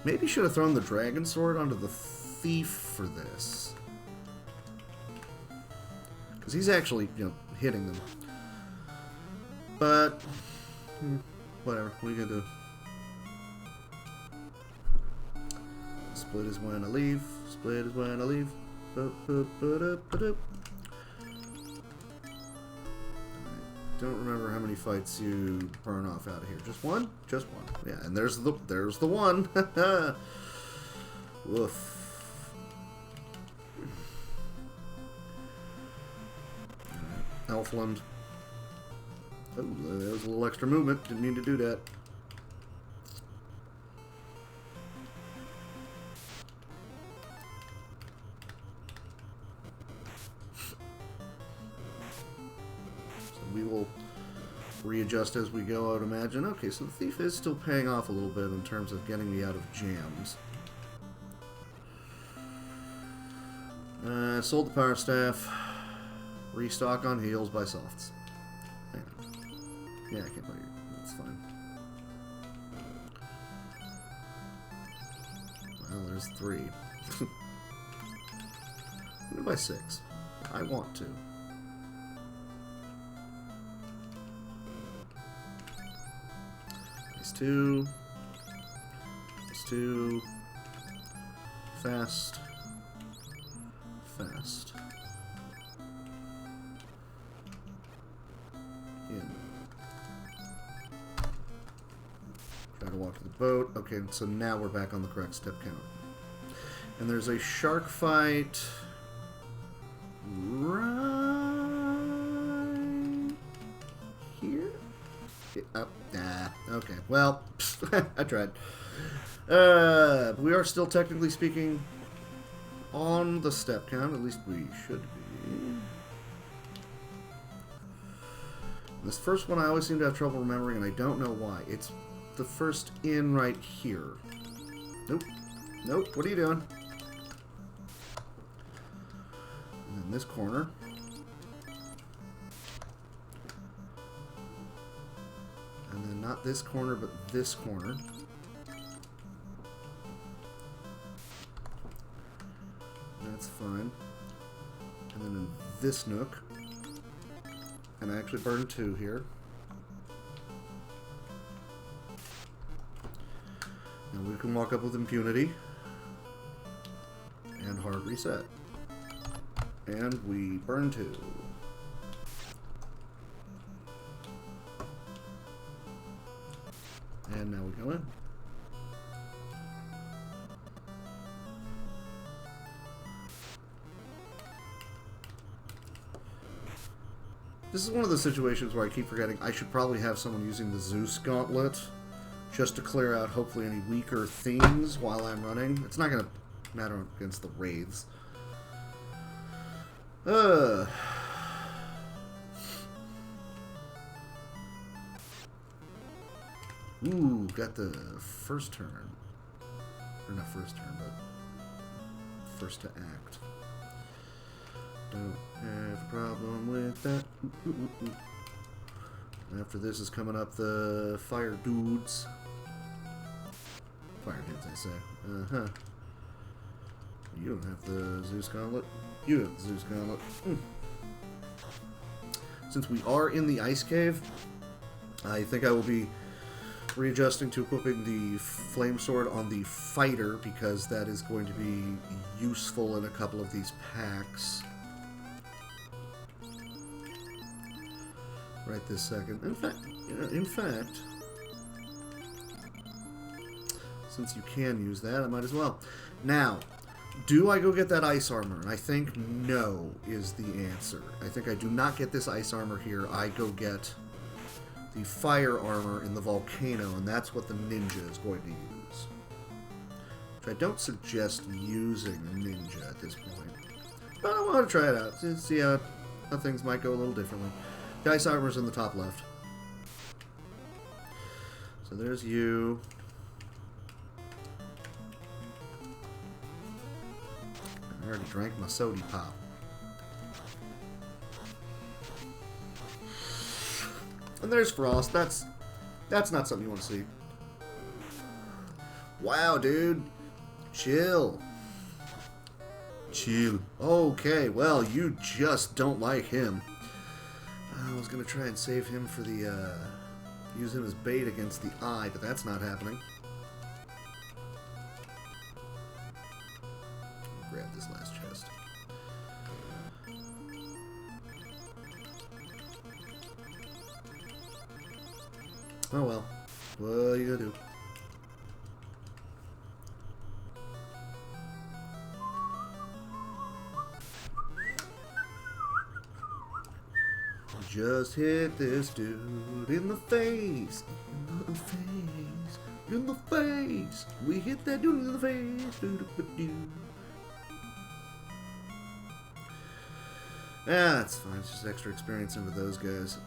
Maybe should have thrown the dragon sword onto the thief for this. Because he's actually, you know, hitting them. But, whatever. What are you gonna do? Split is when I leave. Split is when I leave. Don't remember how many fights you burn off out of here. Just one? Just one. Yeah, and there's the one. Woof. Elfland. Oh, there was a little extra movement. Didn't mean to do that. We will readjust as we go, I would imagine. Okay, so the thief is still paying off a little bit in terms of getting me out of jams. Sold the power staff. Restock on heals by softs. Hang on. Yeah, I can't buy you. That's fine. Well, there's 3. I'm gonna buy 6. I want to. Two. It's 2. Fast. Fast. In. Try to walk to the boat. Okay, so now we're back on the correct step count. And there's a shark fight right Nah. Okay. Well, I tried. But we are still technically speaking on the step count. At least we should be. This first one I always seem to have trouble remembering, and I don't know why. It's the first in right here. Nope. Nope. What are you doing? And then this corner. And then not this corner, but this corner. That's fine. And then in this nook. And I actually burned 2 here. Now we can walk up with impunity. And hard reset. And we burn 2. And now we go in. This is one of the situations where I keep forgetting I should probably have someone using the Zeus Gauntlet just to clear out hopefully any weaker themes while I'm running. It's not going to matter against the Wraiths. Ooh, got the first turn. Or not first turn, but first to act. Don't have a problem with that. After this is coming up the fire dudes. Fire dudes, I say. Uh-huh. You don't have the Zeus Gauntlet. You have the Zeus Gauntlet. Since we are in the Ice Cave, I think I will be readjusting to equipping the Flame Sword on the Fighter, because that is going to be useful in a couple of these packs. Right this second. In fact, since you can use that, I might as well. Now, do I go get that ice armor? And I think no is the answer. I think I do not get this ice armor here. I go get the fire armor in the volcano, and that's what the ninja is going to use. Which I don't suggest using a ninja at this point. But I want to try it out. See how things might go a little differently. The ice armor's in the top left. So there's you. I already drank my sody pop. And there's Frost. That's not something you want to see. Wow, dude. Chill. Chill. Okay, well, you just don't like him. I was going to try and save him for the, use him as bait against the eye, but that's not happening. Grab this last chest. Oh well. What are you gonna do? Just hit this dude in the face. In the face. In the face. We hit that dude in the face. Ah, that's fine. It's just extra experience into those guys.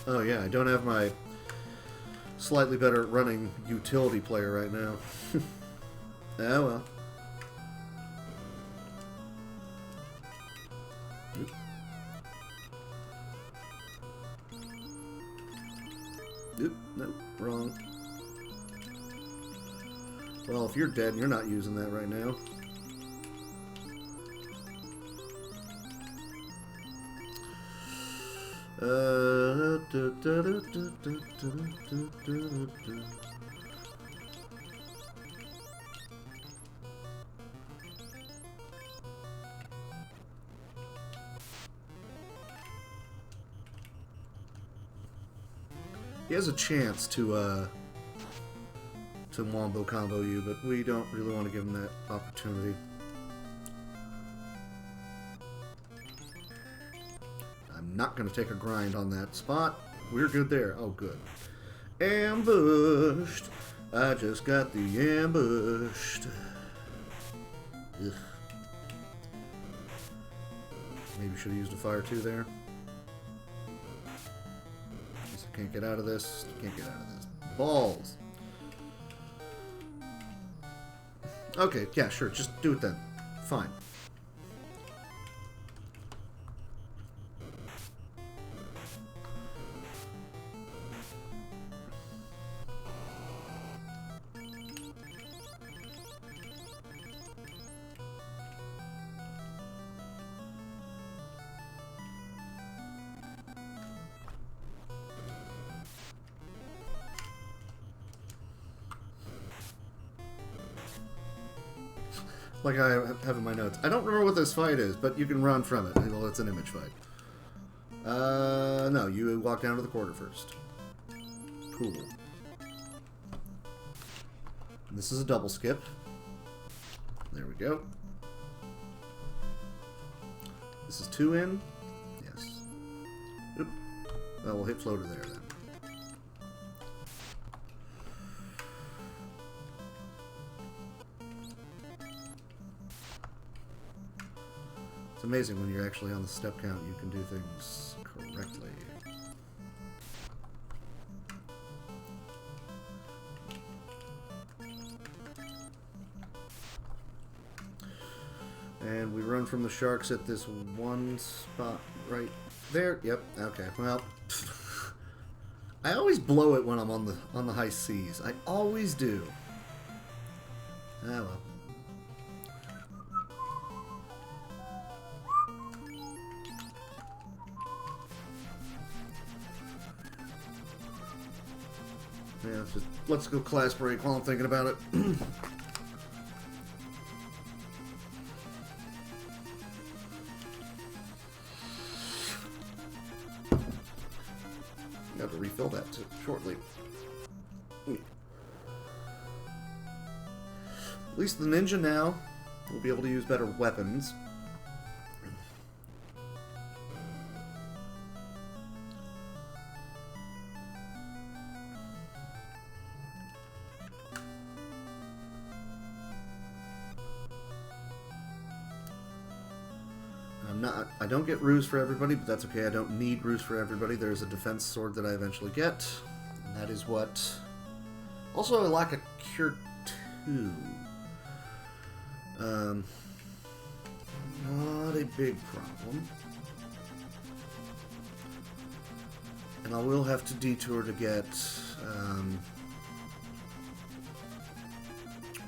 Oh yeah, I don't have my slightly better running utility player right now. Oh well. Oop, nope, wrong. Well, if you're dead, you're not using that right now. He has a chance to to wombo combo you, but we don't really want to give him that opportunity. I'm not going to take a grind on that spot. We're good there. Oh, good. Ambushed. I just got the ambushed. Ugh. Maybe should have used a fire 2 there. Just can't get out of this. Can't get out of this. Balls. Okay, yeah, sure. Just do it then. Fine. Like I have in my notes. I don't remember what this fight is, but you can run from it. Well, it's an image fight. No, you walk down to the quarter first. Cool. And this is a double skip. There we go. This is 2 in. Yes. Oop. Well, we'll hit floater there then. It's amazing when you're actually on the step count, you can do things correctly. And we run from the sharks at this one spot right there. Yep. Okay. Well, I always blow it when I'm on the high seas. I always do. Ah well. Yeah, let's go class break while I'm thinking about it. Got to refill that shortly. At least the ninja now will be able to use better weapons. I don't get ruse for everybody, but that's okay. I don't need ruse for everybody. There's a defense sword that I eventually get. And that is what... Also, I lack a cure 2. Not a big problem. And I will have to detour to get...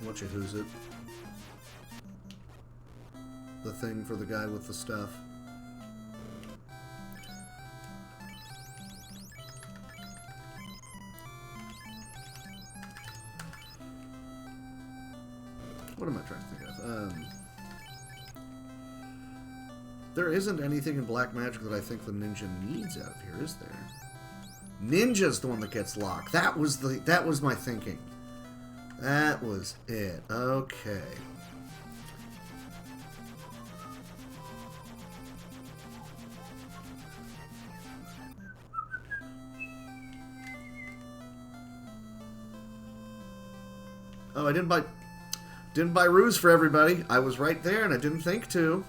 who's it? The thing for the guy with the stuff. What am I trying to think of? There isn't anything in black magic that I think the ninja needs out of here, is there? Ninja's the one that gets locked. That was my thinking. That was it. Okay. Oh, I didn't buy ruse for everybody. I was right there and I didn't think to.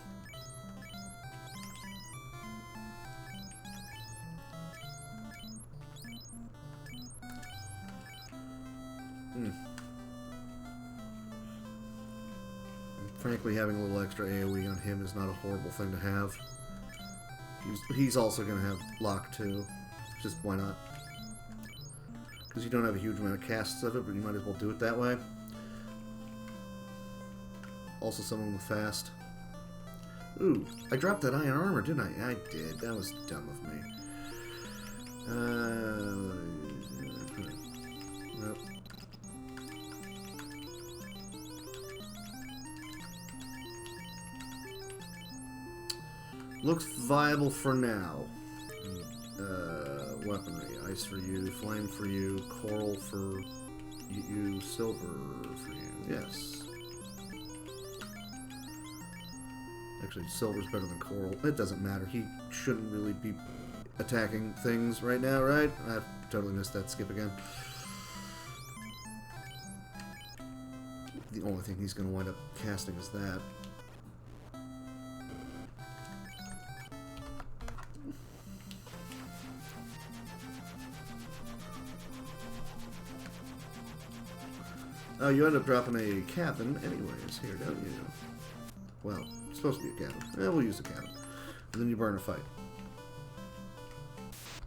Frankly, having a little extra AoE on him is not a horrible thing to have. He's also going to have lock too. Just why not? Because you don't have a huge amount of casts of it, but you might as well do it that way. Also someone with fast. Ooh, I dropped that iron armor, didn't I? I did. That was dumb of me. Nope. Looks viable for now. Weaponry. Ice for you. Flame for you. Coral for You silver for you. Yes. Actually, silver's better than coral. It doesn't matter. He shouldn't really be attacking things right now, right? I totally missed that skip again. The only thing he's going to wind up casting is that. Oh, you end up dropping a cabin anyways here, don't you? Well, it's supposed to be a cabin. Yeah, we'll use a cabin. And then you burn a fight.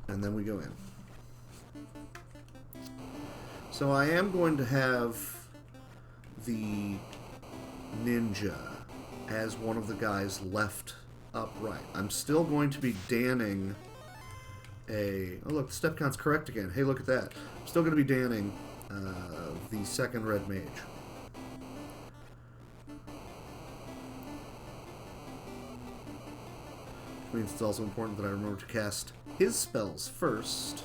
And then we go in. So I am going to have the ninja as one of the guys left upright. I'm still going to be danning a... Oh, look, the step count's correct again. Hey, look at that. I'm still going to be danning the second red mage. Which means it's also important that I remember to cast his spells first.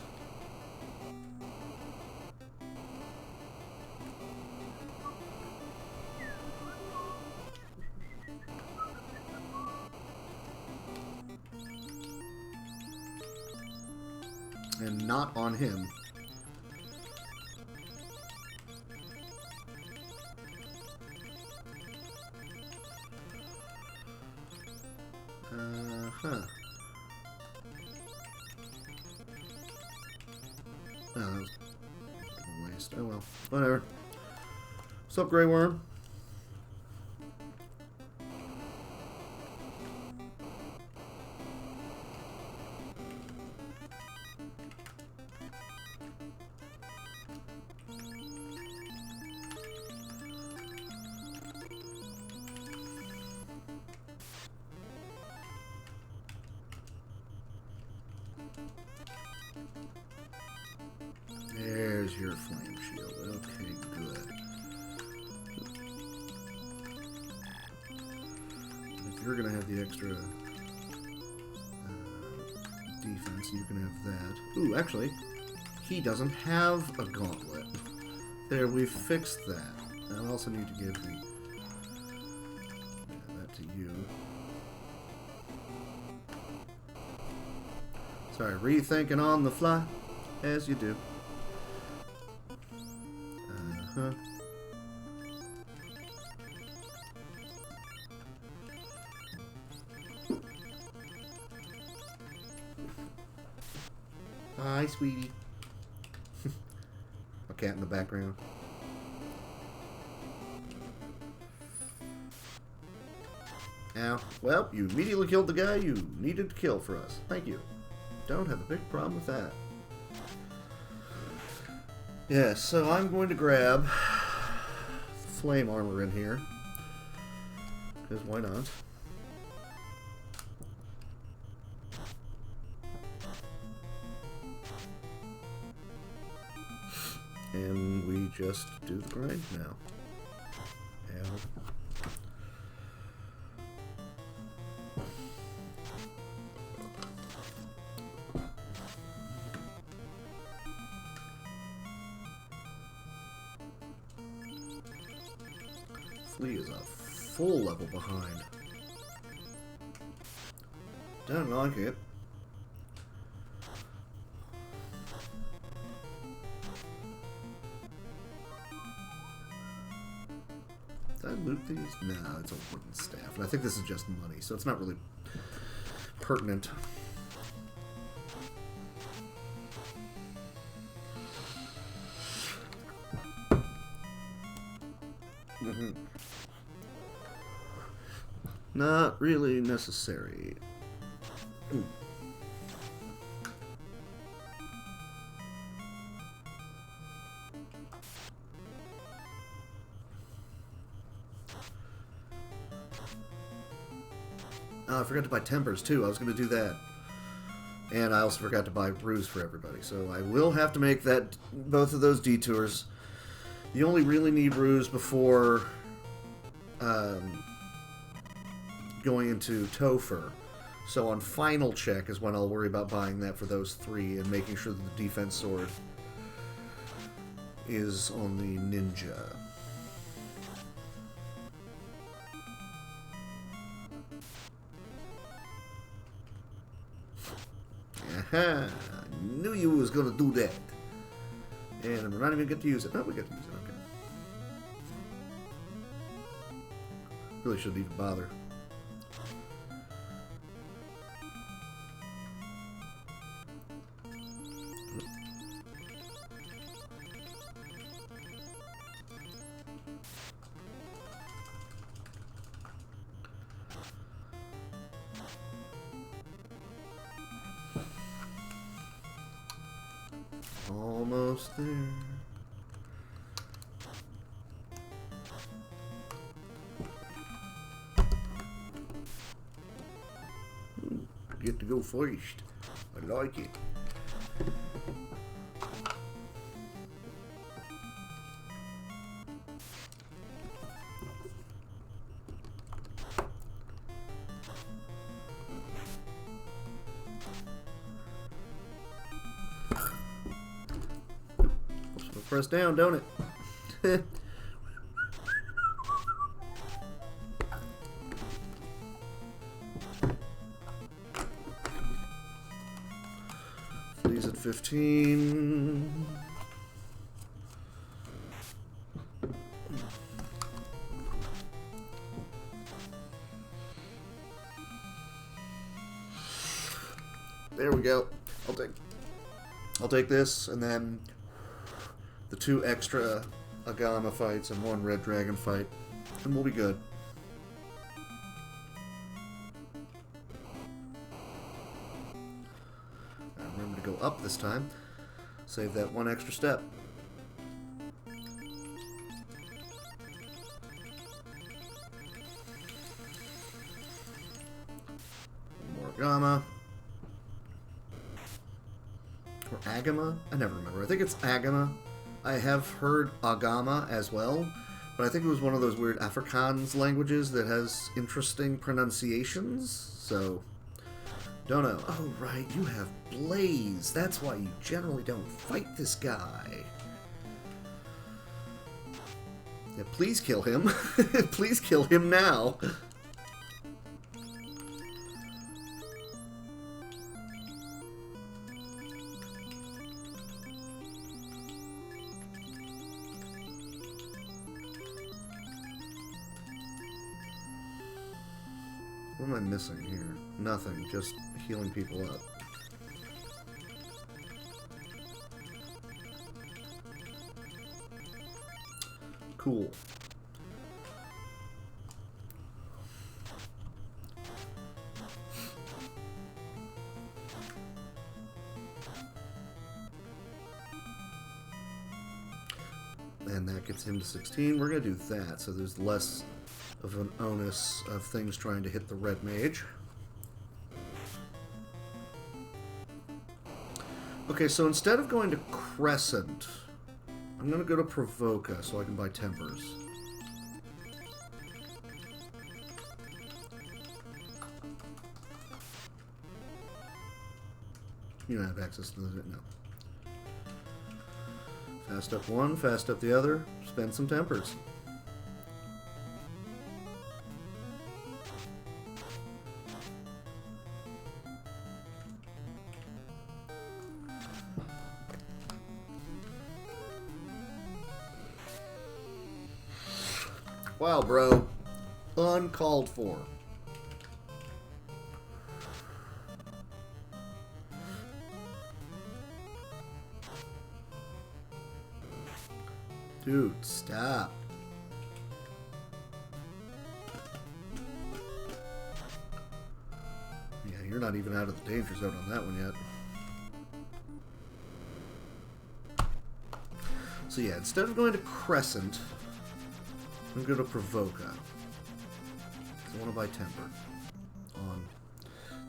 And not on him. Huh. Oh, that was a waste. Oh well. Whatever. What's up, Grey Worm? There's your flame shield. Okay, good. If you're going to have the extra defense, you can have that. Ooh, actually, he doesn't have a gauntlet. There, we've fixed that. I also need to give that to you. Sorry, rethinking on the fly, as you do. Huh. Hi, sweetie. A cat in the background. Ow. Well, you immediately killed the guy you needed to kill for us. Thank you. Don't have a big problem with that. Yeah, so I'm going to grab flame armor in here. Because why not? And we just do the grind now. Ow. Sliiiiiightly is a full level behind. Don't like it. Did I loot these? No, it's a wooden staff. And I think this is just money, so it's not really pertinent. Not really necessary. Oh, I forgot to buy tempers too. I was going to do that. And I also forgot to buy brews for everybody. So I will have to make that both of those detours. You only really need brews before going into Topher. So on final check is when I'll worry about buying that for those three and making sure that the defense sword is on the ninja. Aha! I knew you was gonna do that. And we're not even get to use it. No, we get to use it. Okay. Really shouldn't even bother. Almost there. Get to go first. I like it. Press down, don't it? Please at 15. There we go. I'll take this, and then the 2 extra Agama fights and 1 Red Dragon fight, and we'll be good. Remember to go up this time. Save that 1 extra step. More Agama. Or Agama? I never remember. I think it's Agama. I have heard Agama as well, but I think it was one of those weird Afrikaans languages that has interesting pronunciations, so don't know. Oh, right, you have Blaze. That's why you generally don't fight this guy. Yeah, please kill him. Please kill him now. What am I missing here? Nothing, just healing people up. Cool. And that gets him to 16. We're going to do that, so there's less of an onus of things trying to hit the red mage. Okay, so instead of going to Crescent, I'm going to go to Provoca so I can buy Tempers. You don't have access to those, no. Fast up one, fast up the other, spend some Tempers. Wow, bro. Uncalled for. Dude, stop. Yeah, you're not even out of the danger zone on that one yet. So yeah, instead of going to Crescent, I'm going to go to Provoca. I want to buy Temper on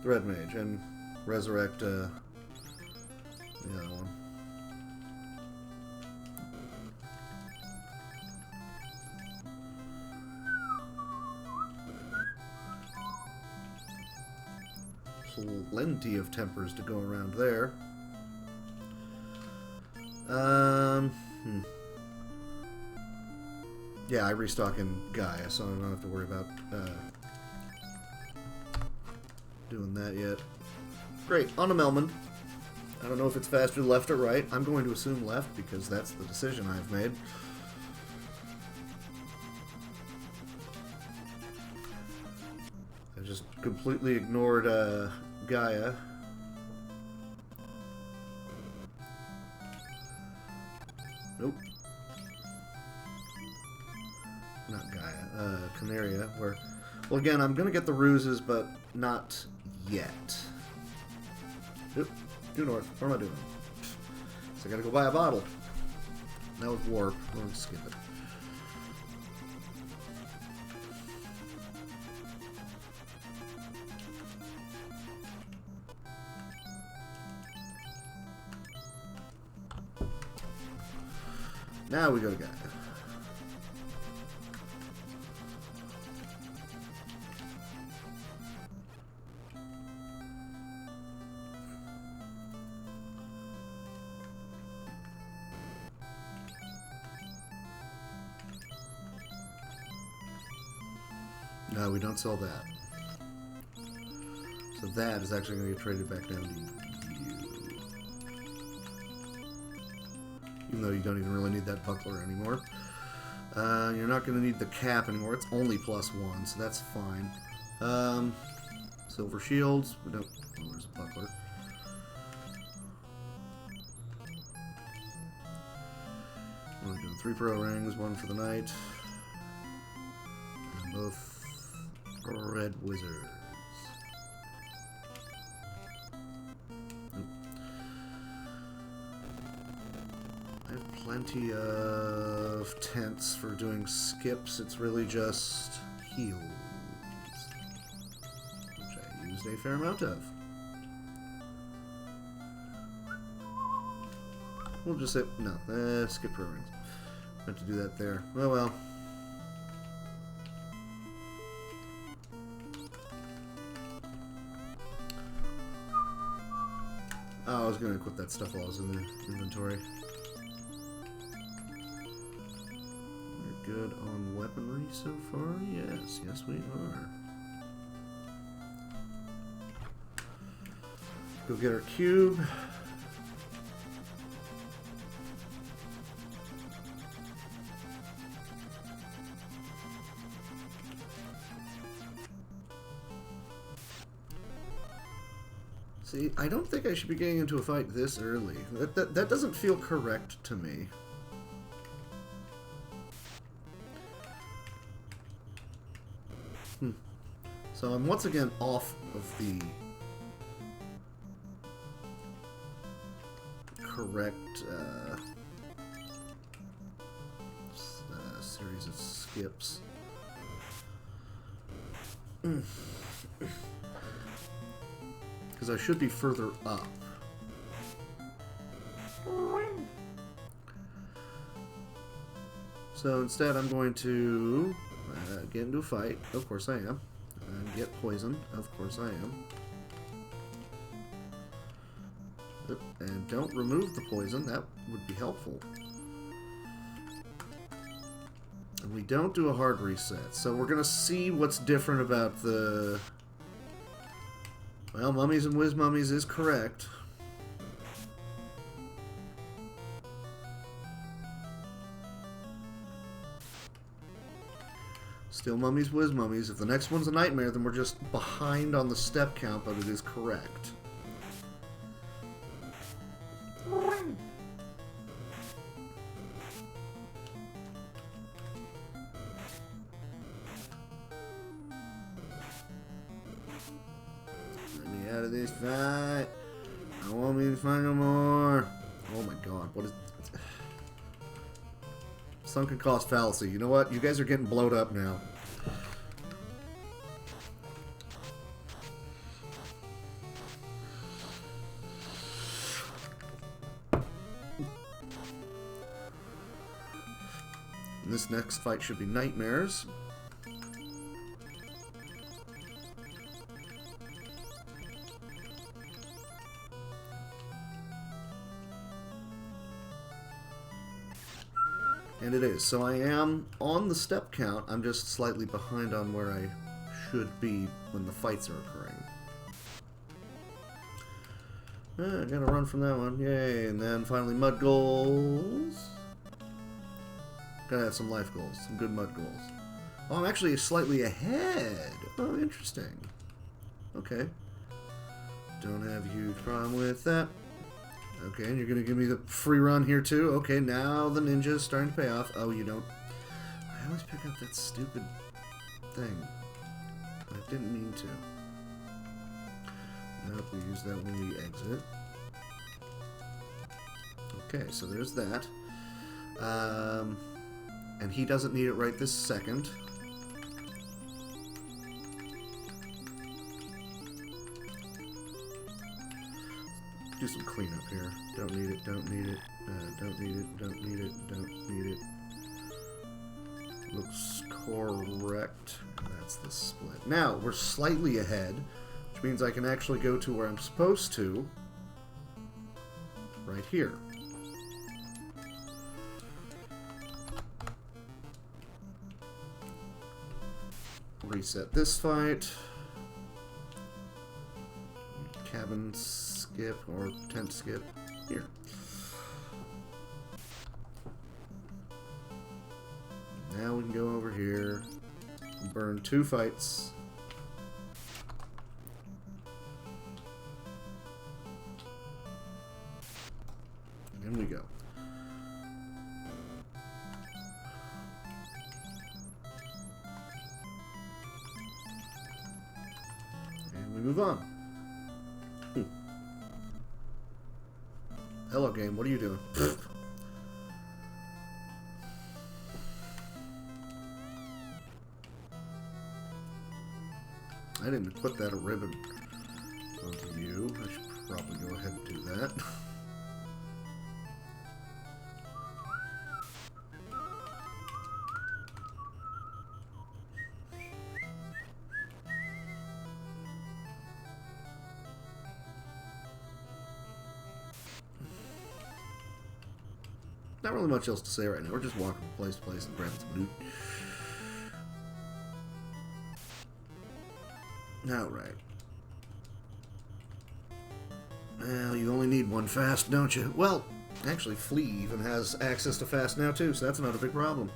the Red Mage and resurrect the other one. Plenty of Tempers to go around there. Yeah, I restock in Gaia, so I don't have to worry about doing that yet. Great, on to Melman. I don't know if it's faster left or right. I'm going to assume left because that's the decision I've made. I just completely ignored Gaia. Nope. Not Gaia. Canaria, where... Well, again, I'm going to get the ruses, but not yet. Oop. Due north. What am I doing? So I gotta go buy a bottle. That was warp. We'll skip it. Now we go to Gaia. No, we don't sell that. So that is actually going to get traded back down to you. Even though you don't even really need that buckler anymore. You're not going to need the cap anymore. It's only +1, so that's fine. Silver shields. We don't... Oh, there's a buckler. We're doing 3 pro rings, 1 for the night. And both... Red wizards. Nope. I have plenty of tents for doing skips. It's really just heals, which I used a fair amount of. We'll just say no. Skip pro rings. Meant to do that there. Oh well. Oh, I was going to equip that stuff while I was in the inventory. We're good on weaponry so far? Yes, yes we are. Go get our cube. See, I don't think I should be getting into a fight this early. That doesn't feel correct to me. So I'm once again off of the correct series of skips. Because I should be further up. So instead I'm going to get into a fight. Of course I am. And get poisoned. Of course I am. And don't remove the poison. That would be helpful. And we don't do a hard reset. So we're going to see what's different about the... Well, Mummies and Whiz Mummies is correct. Still Mummies, Whiz Mummies. If the next one's a nightmare, then we're just behind on the step count, but it is correct. Let me out of this fight. I won't be in the fight no more. Oh my god, what is... Sunken cost fallacy. You know what? You guys are getting blowed up now. And this next fight should be nightmares. And it is. So I am on the step count. I'm just slightly behind on where I should be when the fights are occurring. I gotta run from that one. Yay. And then finally mud goals. Gotta have some life goals. Some good mud goals. Oh, I'm actually slightly ahead. Oh, interesting. Okay. Don't have a huge problem with that. Okay, and you're going to give me the free run here too? Okay, now the ninja's starting to pay off. Oh, you don't... I always pick up that stupid thing. I didn't mean to. Nope, we use that when we exit. Okay, so there's that. And he doesn't need it right this second. Do some cleanup here. Don't need it, don't need it, don't need it, don't need it, don't need it. Looks correct. That's the split. Now, we're slightly ahead, which means I can actually go to where I'm supposed to. Right here. Reset this fight. Cabin skip or tent skip here. Now we can go over here and burn 2 fights. And in we go. And we move on. Hello, game. What are you doing? I didn't put that a ribbon onto you. I should probably go ahead and do that. Not really much else to say right now. We're just walking from place to place and grabbing some loot. Alright. Well, you only need 1 fast, don't you? Well, actually, Flea even has access to fast now, too, so that's not a big problem.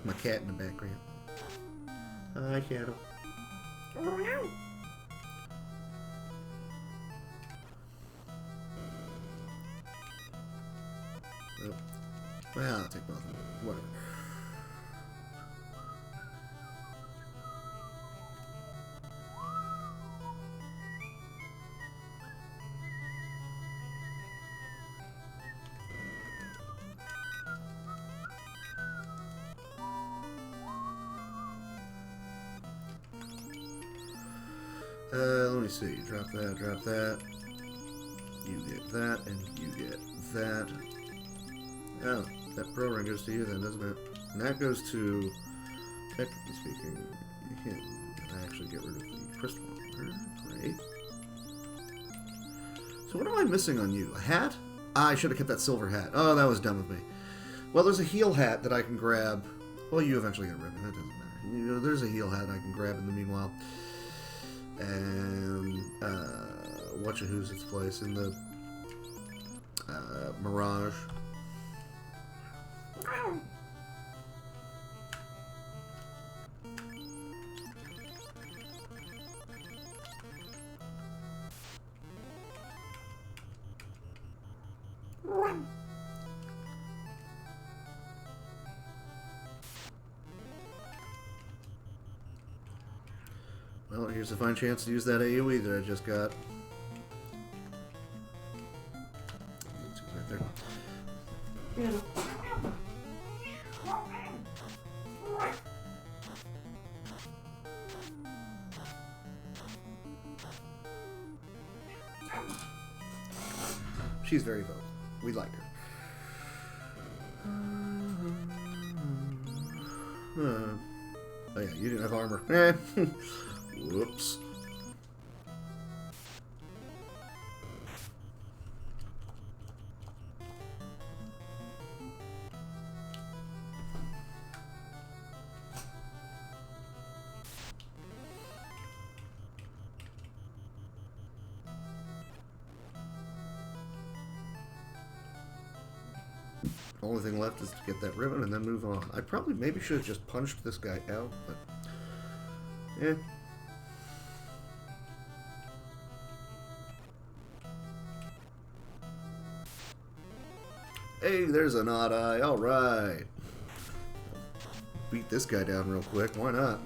My cat in the background. Hi, Shadow. Oh, no. Oh. Well, I'll take both of them. Whatever. Let me see. Drop that, drop that. You get that, and you get that. Oh, that pro ring goes to you then, doesn't it? And that goes to, technically speaking, him. And I actually get rid of the crystal armor. Great. So what am I missing on you? A hat? Ah, I should have kept that silver hat. Oh, that was dumb of me. Well, there's a heel hat that I can grab. Well, you eventually get a ribbon. That doesn't matter. You know, there's a heel hat I can grab in the meanwhile. And whatcha-who's its place in the Mirage. Well, here's a fine chance to use that AoE that I just got. Right there. She's very vocal. We like her. Oh yeah, you didn't have armor. Whoops. only thing left is to get that ribbon and then move on. I probably maybe should have just punched this guy out, but yeah. Hey, there's an odd eye. All right. Beat this guy down real quick. Why not?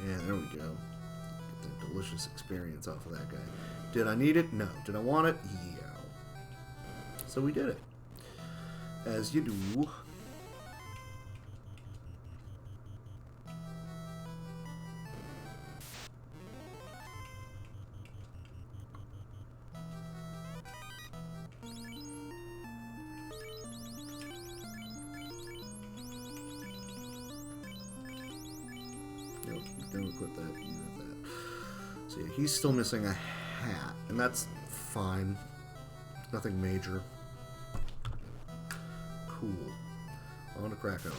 Yeah, there we go. Get that delicious experience off of that guy. Did I need it? No. Did I want it? Yeah. So we did it. As you do. Nope, don't equip that. You have that. So yeah, he's still missing a hat, and that's fine. Nothing major. Cool. On to Krakow.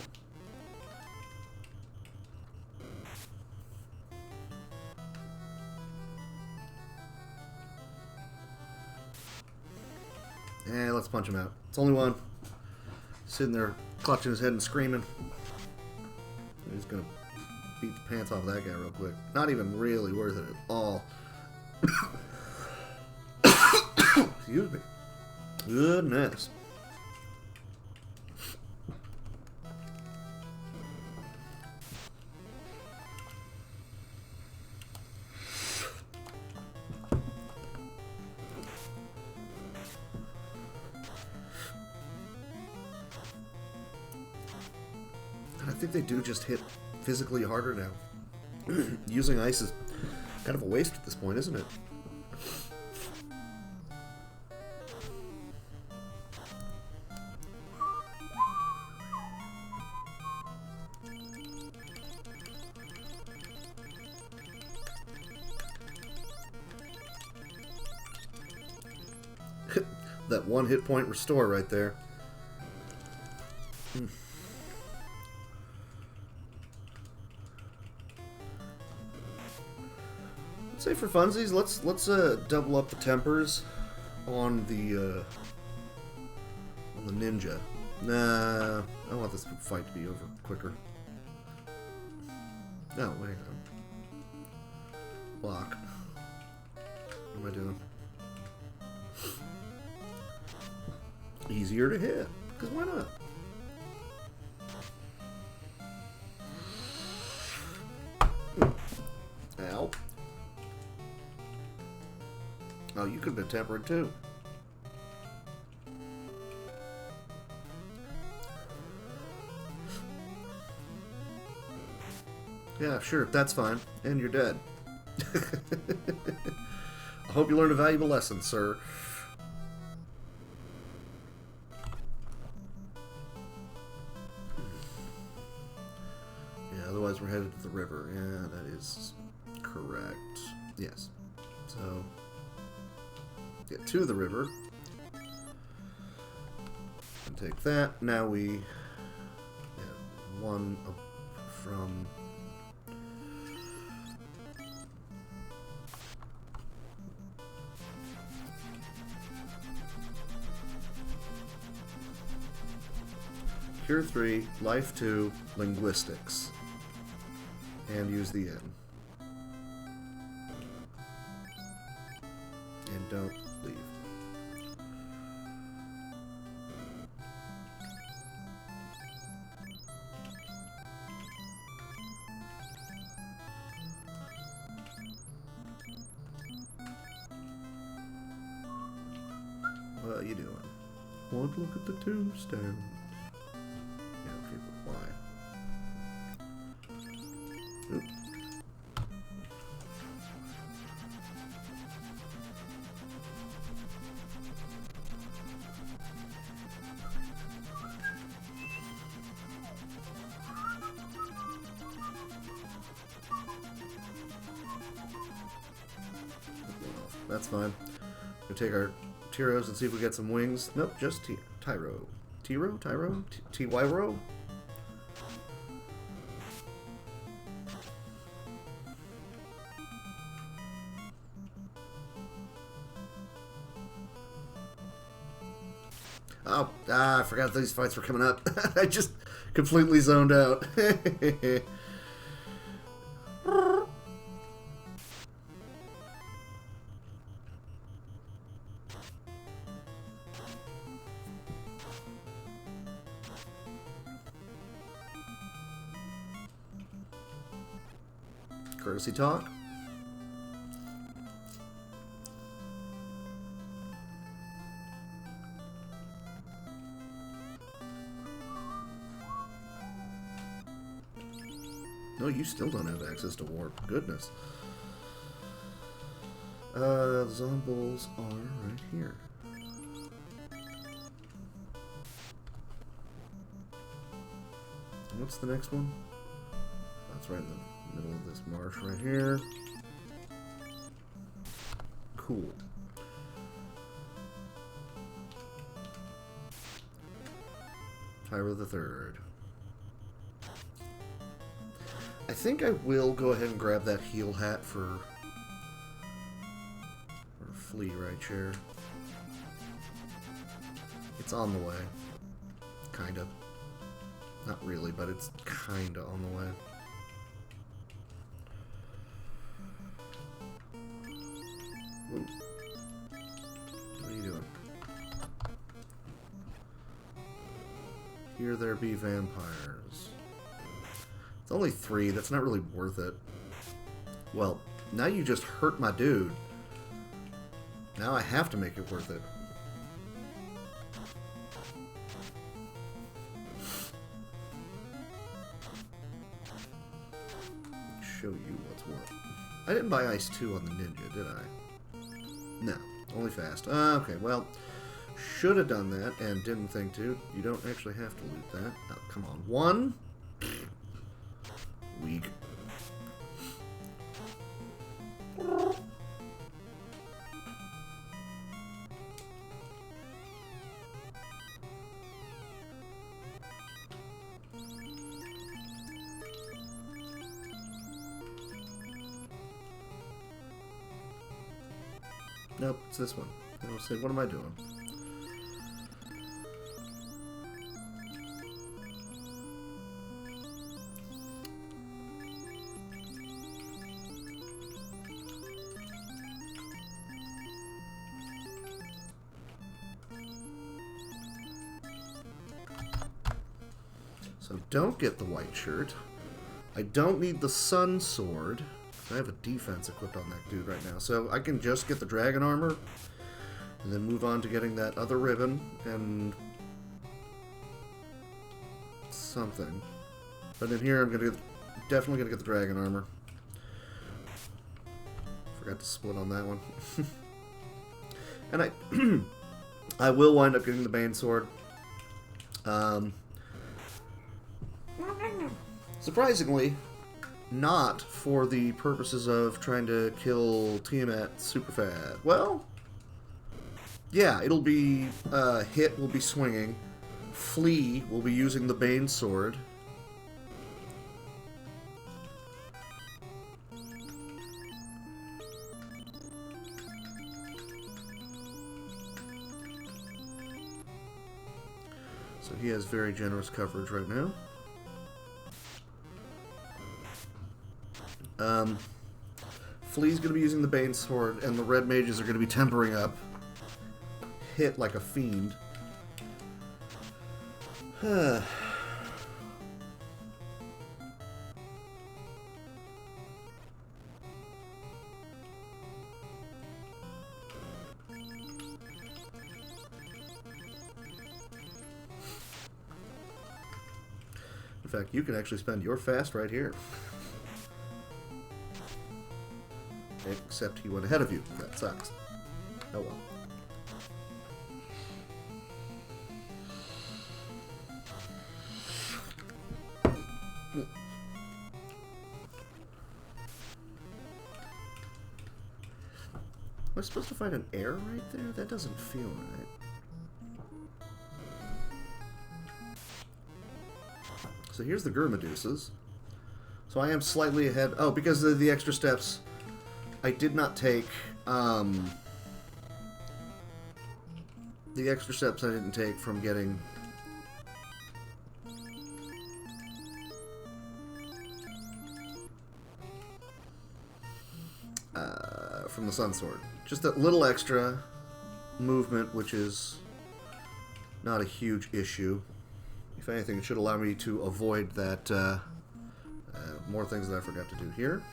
And let's punch him out. It's only one. Sitting there clutching his head and screaming. He's gonna beat the pants off of that guy real quick. Not even really worth it at all. Excuse me. Goodness. I think they do just hit physically harder now. Using ice is kind of a waste at this point, isn't it? That one hit point restore right there. Let's say for funsies, let's double up the tempers on the ninja. Nah, I want this fight to be over quicker. No, wait on. Block. What am I doing? Easier to hit, because why not? Ow. Oh, you could have been tempered too. Yeah, sure, that's fine. And you're dead. I hope you learned a valuable lesson, sir. Yeah, otherwise we're headed to the river. Yeah, that is correct. Yes. So, get to the river. And take that. Now we have one up from... Cure 3, Life 2, Linguistics. And use the N. And don't leave. What are you doing? Want to look at the tombstone. Oop. That's fine. We'll take our Tyros and see if we get some wings. Nope, just Tyro. Tyro? Tyro? T-Y-Ro? Oh, I forgot these fights were coming up. I just completely zoned out. Courtesy talk. No, you still don't have access to warp. Goodness. The zombies are right here. What's the next one? That's right in the middle of this marsh right here. Cool. Tyro the Third. I think I will go ahead and grab that heal hat for Flea right here. It's on the way. Kind of. Not really, but it's kind of on the way. Ooh. What are you doing? Here there be vampires. It's only 3. That's not really worth it. Well, now you just hurt my dude. Now I have to make it worth it. Show you what's what. I didn't buy Ice 2 on the Ninja, did I? No, only Fast. Okay, well, should have done that and didn't think to. You don't actually have to loot that. Oh, come on. 1? Weak. Nope, it's this one. I'll say, what am I doing? So don't get the white shirt. I don't need the sun sword. I have a defense equipped on that dude right now. So I can just get the dragon armor and then move on to getting that other ribbon and something. But in here I'm definitely gonna get the dragon armor. Forgot to split on that one. And I will wind up getting the Bane sword. Surprisingly, not for the purposes of trying to kill Tiamat Superfad. Well, yeah, it'll be, Hit will be swinging. Flea will be using the Bane sword. So he has very generous coverage right now. Flea's going to be using the Bane sword, and the red mages are going to be tempering up. Hit like a fiend. In fact, you can actually spend your fast right here. Except he went ahead of you. That sucks. Oh well. I supposed to find an air right there? That doesn't feel right. So here's the Gurmedusas. So I am slightly ahead. Oh, because of the extra steps I did not take. The extra steps I didn't take from getting... from the Sun Sword. Just that little extra movement, which is not a huge issue. If anything, it should allow me to avoid that more things that I forgot to do here.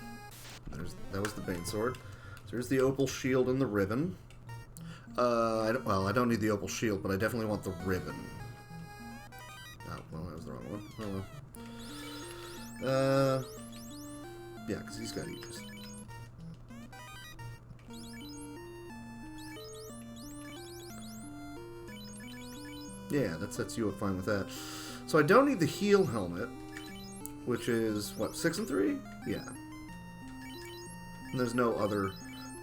That was the Bane Sword. So here's the Opal Shield and the Ribbon. I don't need the Opal Shield, but I definitely want the Ribbon. Oh, well, that was the wrong one. Oh, well. Yeah, because he's got Aegis. Yeah, that sets you up fine with that. So I don't need the heal helmet, which is, what, 6 and 3? Yeah. And there's no other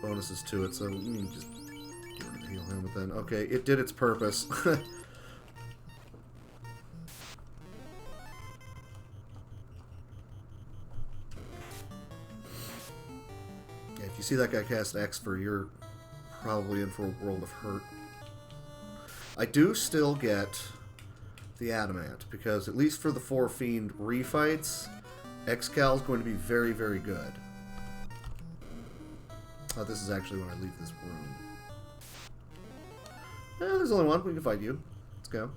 bonuses to it, so you can just get rid of the heal helmet then. Okay, it did its purpose. Yeah, if you see that guy cast X-For, you're probably in for a world of hurt. I do still get the Adamant, because at least for the 4 Fiend refights, X-Cal is going to be very, very good. Oh, this is actually when I leave this room. There's only one. We can fight you. Let's go.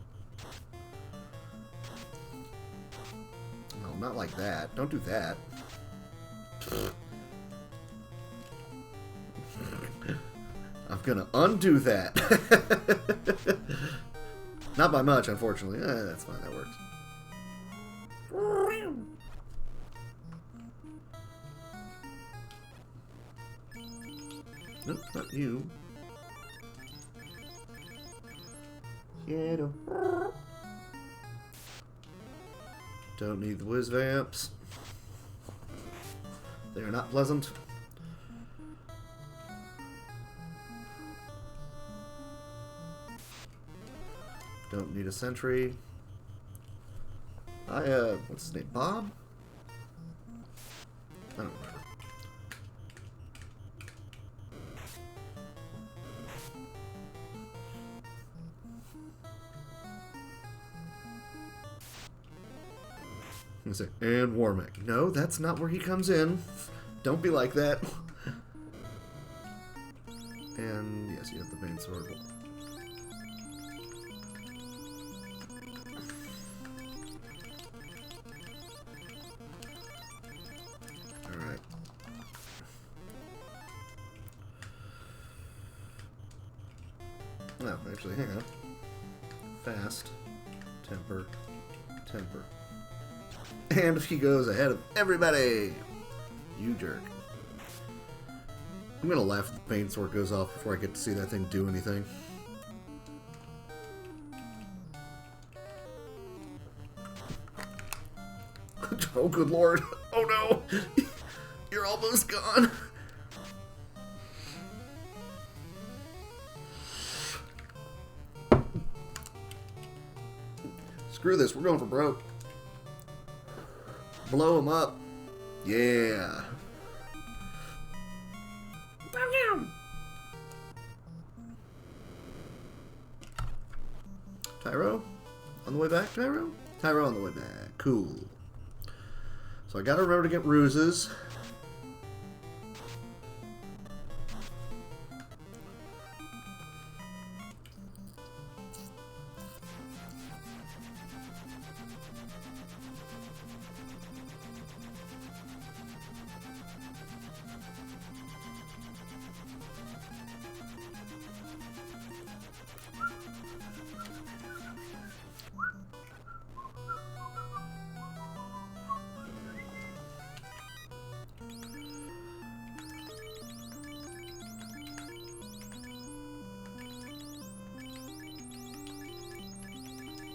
No, not like that. Don't do that. I'm gonna undo that. Not by much, unfortunately. That's fine, that works. Nope, not you. Don't need the whiz vamps. They are not pleasant. Don't need a sentry. What's his name? Bob? I don't remember. I'm gonna say, and Warmack. No, that's not where he comes in. Don't be like that. And yes, you have the Bane Sword. Alright. No, actually, hang on. Fast. Temper. Temper. And he goes ahead of everybody! You jerk. I'm gonna laugh if the Bane Sword goes off before I get to see that thing do anything. Oh, good lord. Oh no! You're almost gone! Screw this, we're going for broke. Blow him up. Yeah. Tyro? On the way back, Tyro? Tyro on the way back. Cool. So I gotta remember to get ruses.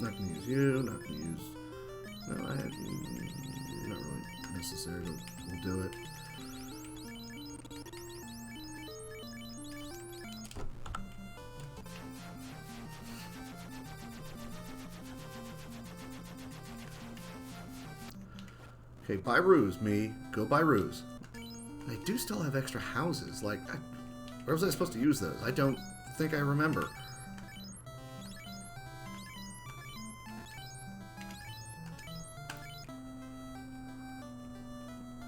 Not gonna use you, not gonna use... No, I have you. Not really necessary, we'll do it. Okay, buy ruse, me. Go buy ruse. I do still have extra houses. Like, where was I supposed to use those? I don't think I remember.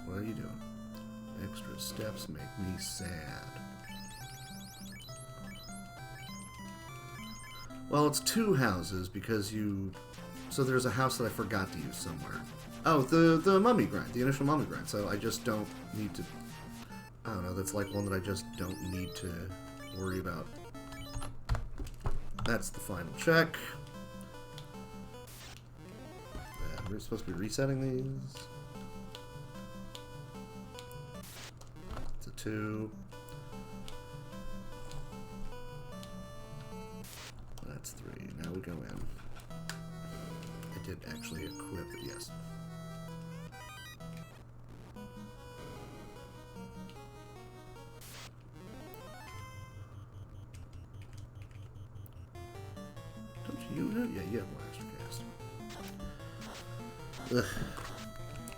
What are you doing? Extra steps make me sad. Well, it's 2 houses because you... So there's a house that I forgot to use somewhere. Oh, the mummy grind, the initial mummy grind. So I just don't need to... I don't know, that's like one that I just don't need to worry about. That's the final check. We're supposed to be resetting these. It's a 2. That's 3. Now we go in. I did actually equip it, yes. Don't you have? Yeah, you have one extra cast. Ugh.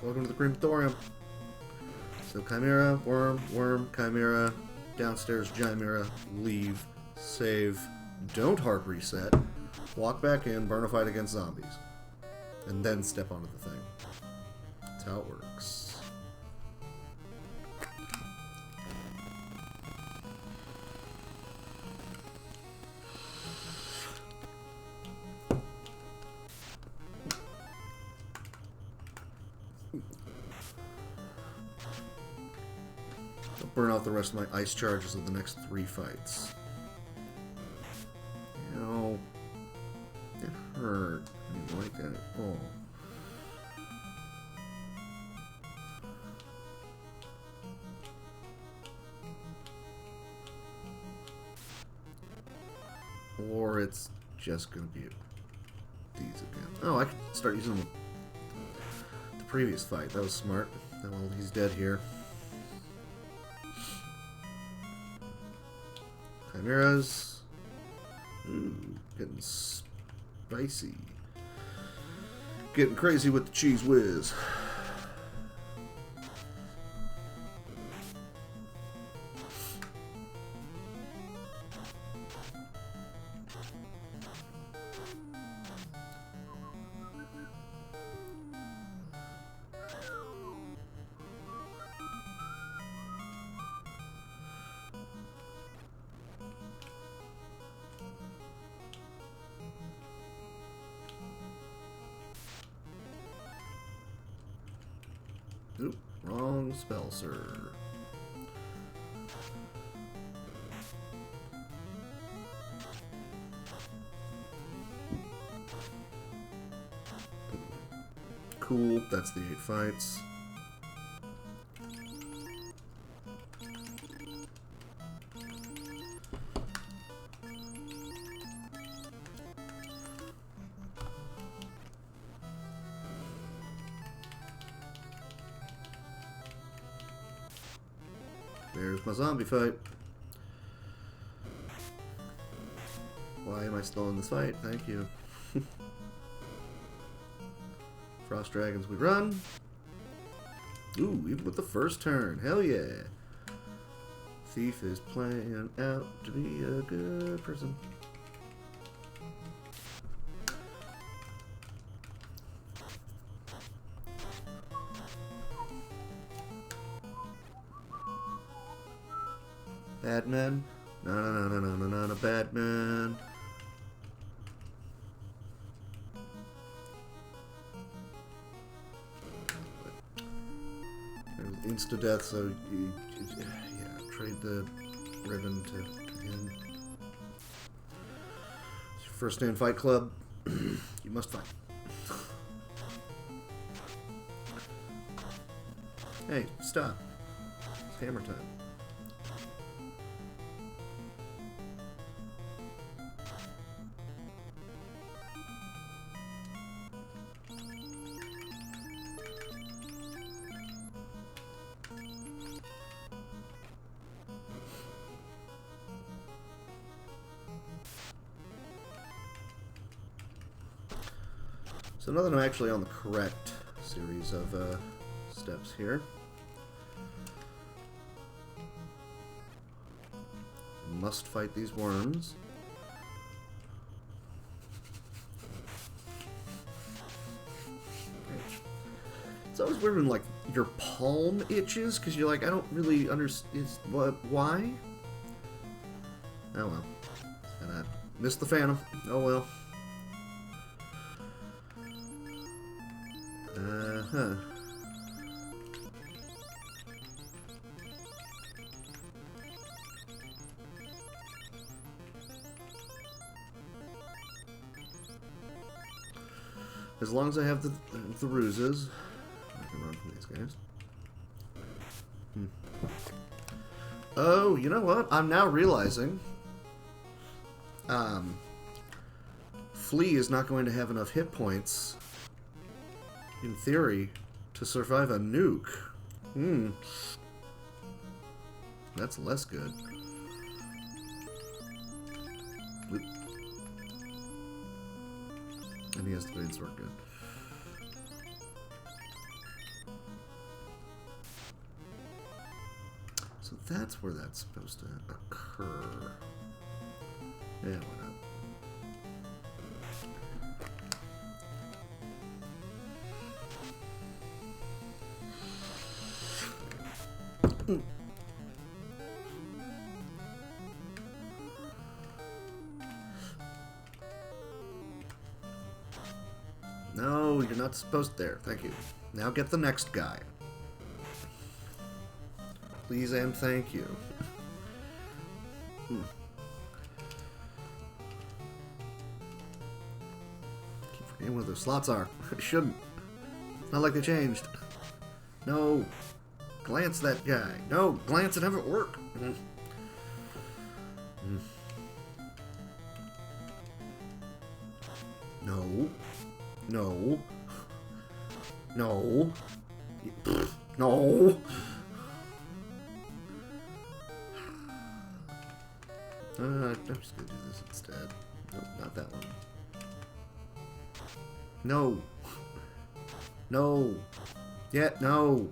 Welcome to the crematorium. So Chimera, Worm, Chimera, downstairs Chimera, leave, save, don't hard reset, walk back in, burn a fight against zombies, and then step onto the thing. That's how it works. I'll burn out the rest of my ice charges of the next 3 fights. You know, it hurt. I didn't like that at all. Or it's just gonna be these again. Oh, I can start using the previous fight. That was smart. Well, he's dead here. Chimeras. Ooh, getting spicy. Getting crazy with the cheese whiz. Oop, wrong spell, sir. Cool, that's the 8 fights. There's my zombie fight. Why am I still in this fight? Thank you. Frost dragons we run. Ooh, even with the first turn. Hell yeah. Thief is playing out to be a good person. Batman? No, no, no, no, no, no, no, no, Batman. There's insta-death, so yeah, trade the ribbon to him. It's your first day in Fight Club. You must fight. Hey, stop. It's hammer time. So now that I'm actually on the correct series of steps here. Must fight these worms. It's always weird when, like, your palm itches, because you're like, I don't really understand. Why? Oh well. And I missed the Phantom. Oh well. Uh-huh. As long as I have the ruses, I can run from these guys. Oh, you know what? I'm now realizing Flea is not going to have enough hit points, in theory, to survive a nuke. That's less good. And he has the green sword, good. So that's where that's supposed to occur. Yeah, why not? No, you're not supposed to. There, thank you. Now get the next guy. Please and thank you. Keep forgetting where those slots are. I shouldn't. It's not like they changed. No. Glance that guy. No, glance and have it work. No. No. No. No. I'm just gonna do this instead. Nope, not that one. No. No. Yeah, no.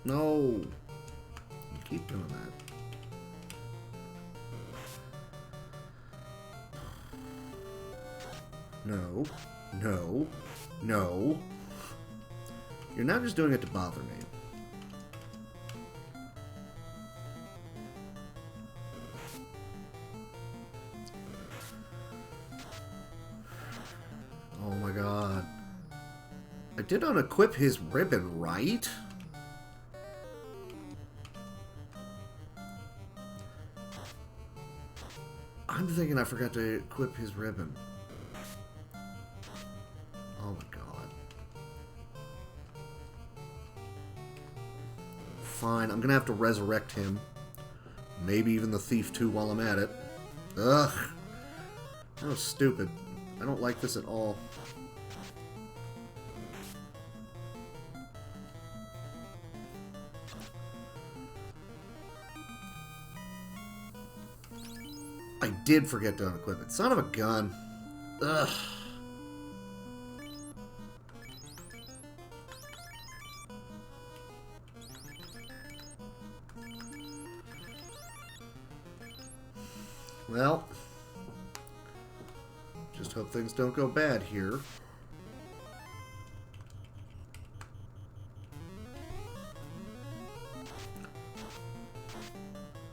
No. You keep doing that. No. No. No. You're not just doing it to bother me. Oh my god. I did unequip his ribbon, right? I'm thinking I forgot to equip his ribbon. Oh my god. Fine, I'm gonna have to resurrect him. Maybe even the thief too while I'm at it. Ugh. That was stupid. I don't like this at all. I did forget to unequip it. Son of a gun. Ugh. Well, just hope things don't go bad here.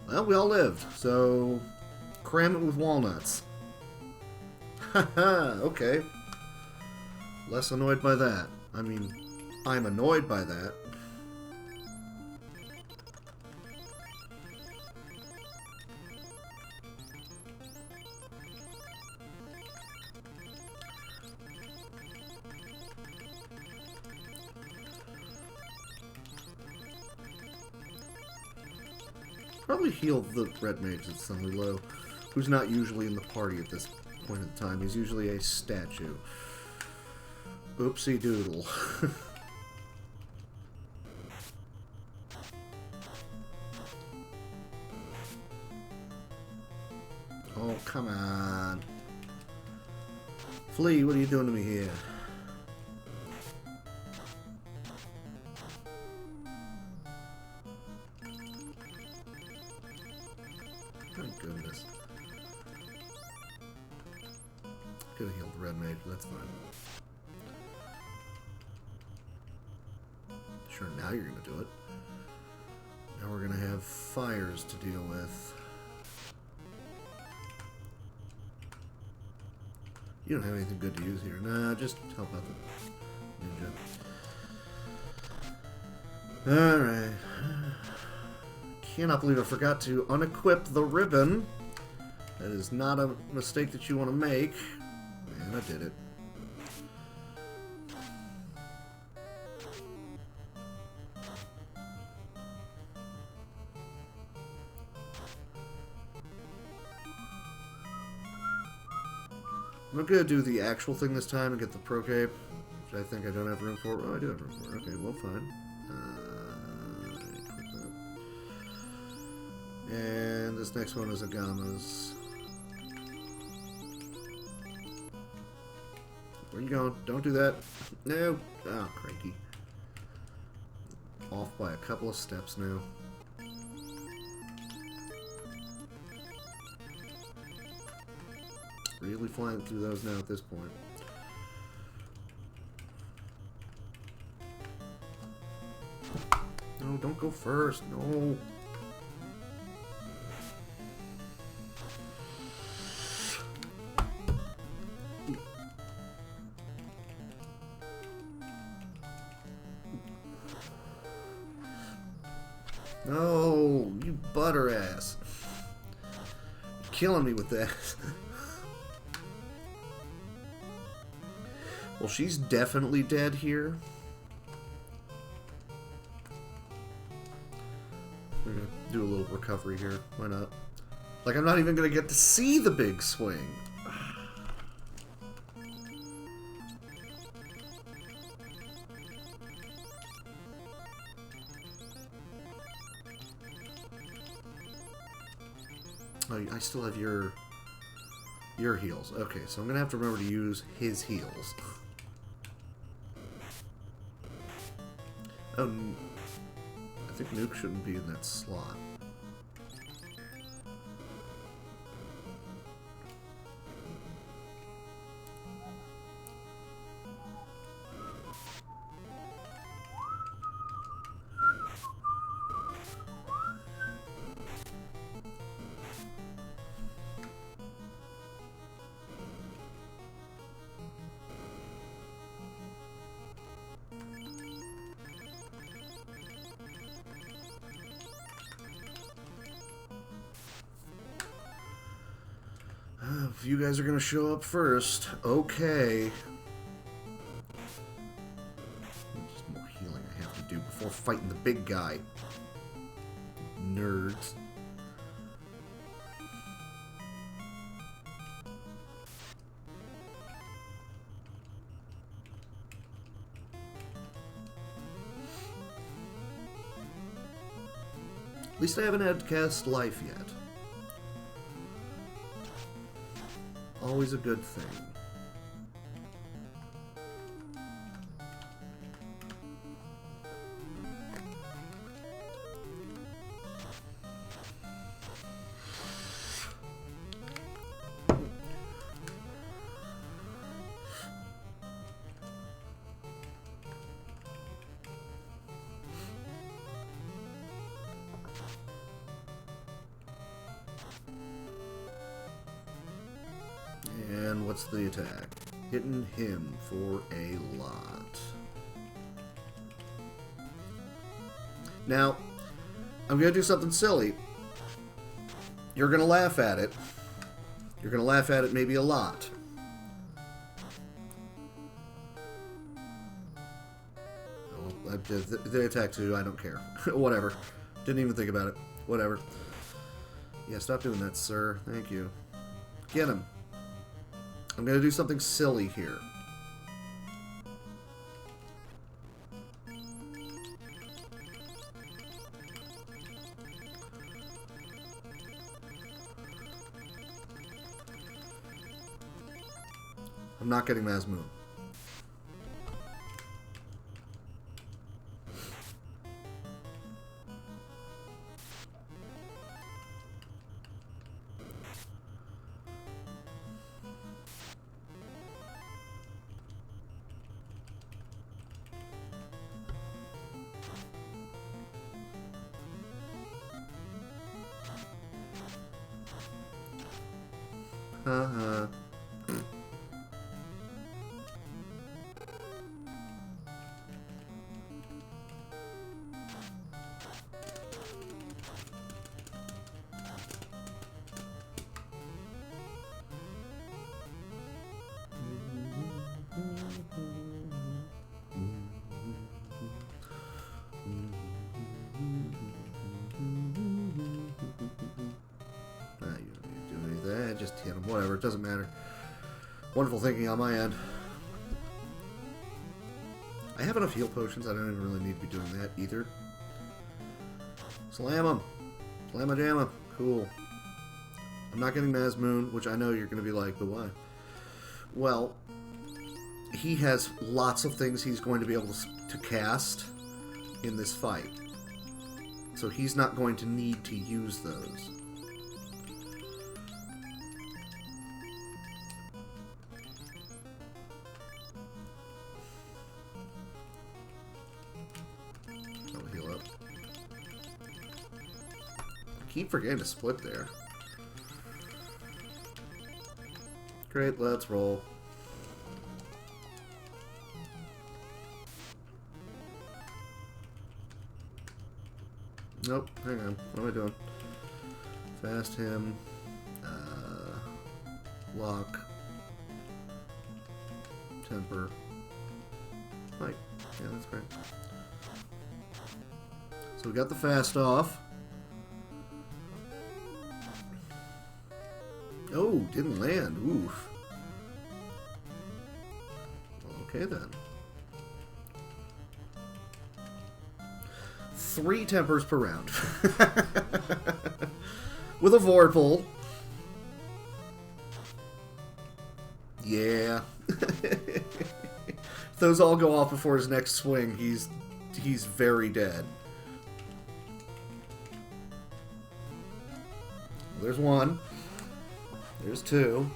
Well, we all lived, so cram it with walnuts. Haha, okay. Less annoyed by that. I mean, I'm annoyed by that. Probably heal the red mage that's suddenly low, who's not usually in the party at this point in time. He's usually a statue. Oopsie doodle. Oh, come on. Flea, what are you doing to me here? Could have healed the red mage, but that's fine. Sure, now you're going to do it. Now we're going to have fires to deal with. You don't have anything good to use here. Nah, just help out the ninja. Alright. Cannot believe I forgot to unequip the ribbon. That is not a mistake that you want to make. And I did it. I'm going to do the actual thing this time and get the pro cape, which I think I don't have room for. Oh, I do have room for. Okay, well, fine. And this next one is Agama's. Where are you going? Don't do that. No. Oh, cranky. Off by a couple of steps now. Really flying through those now at this point. No, don't go first. No. No, you butter ass. You're killing me with that. Well, she's definitely dead here. We're gonna do a little recovery here. Why not? Like, I'm not even gonna get to see the big swing. Oh, I still have your heals. Okay, so I'm gonna have to remember to use his heals. Oh, I think Nuke shouldn't be in that slot. If you guys are gonna show up first, okay. Just more healing I have to do before fighting the big guy. Nerds. At least I haven't had to cast life yet. Always a good thing. And what's the attack? Hitting him for a lot. Now, I'm going to do something silly. You're going to laugh at it. You're going to laugh at it maybe a lot. Oh, the attack too, I don't care. Whatever. Didn't even think about it. Whatever. Yeah, stop doing that, sir. Thank you. Get him. I'm going to do something silly here. I'm not getting Masmune. ha. Just hit him. Whatever. It doesn't matter. Wonderful thinking on my end. I have enough heal potions. I don't even really need to be doing that either. Slam him. Slam a jamma. Cool. I'm not getting Masmune, which I know you're going to be like, but why? Well, he has lots of things he's going to be able to cast in this fight. So he's not going to need to use those. Keep forgetting to split there. Great, let's roll. Nope, hang on. What am I doing? Fast him. Lock. Temper. Mike. Yeah, that's great. So we got the fast off. Oh, didn't land. Oof. Okay, then. 3 tempers per round. With a Vorpal. Yeah. If those all go off before his next swing, he's very dead. There's 1. There's 2.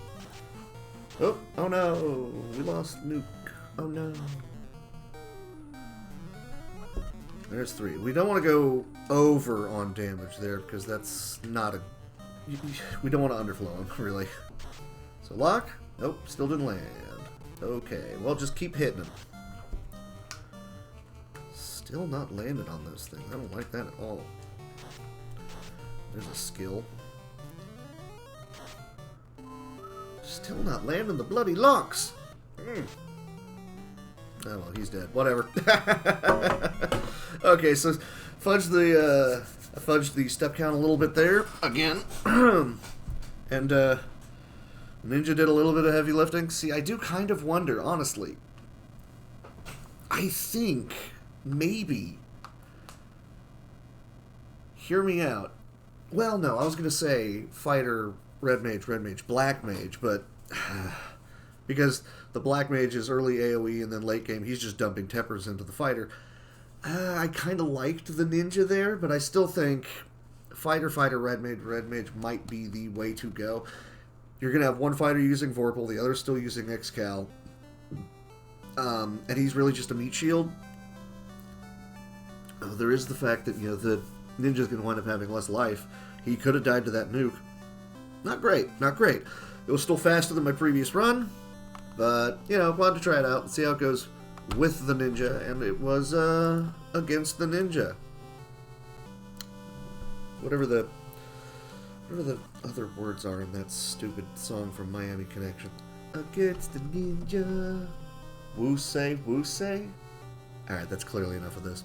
Oh, oh no. We lost Nuke. Oh no. There's 3. We don't want to go over on damage there because that's not a... We don't want to underflow him, really. So lock? Nope, still didn't land. Okay, well just keep hitting him. Still not landed on those things. I don't like that at all. There's a skill. Still not landing the bloody locks. Oh, well, he's dead. Whatever. Okay, so fudged the step count a little bit there again. And Ninja did a little bit of heavy lifting. See, I do kind of wonder, honestly. I think maybe. Hear me out. Well, no, I was going to say fighter, red mage, black mage, but because the black mage is early AoE and then late game, he's just dumping tempers into the fighter. I kind of liked the ninja there, but I still think fighter, red mage might be the way to go. You're going to have one fighter using Vorpal, the other still using Excal, and he's really just a meat shield. There is the fact that, you know, the ninja's going to wind up having less life. He could have died to that nuke. Not great, not great. It was still faster than my previous run, but, you know, wanted to try it out and see how it goes with the ninja, and it was against the ninja. Whatever the other words are in that stupid song from Miami Connection. Against the ninja. Woo say, woo say. Alright, that's clearly enough of this.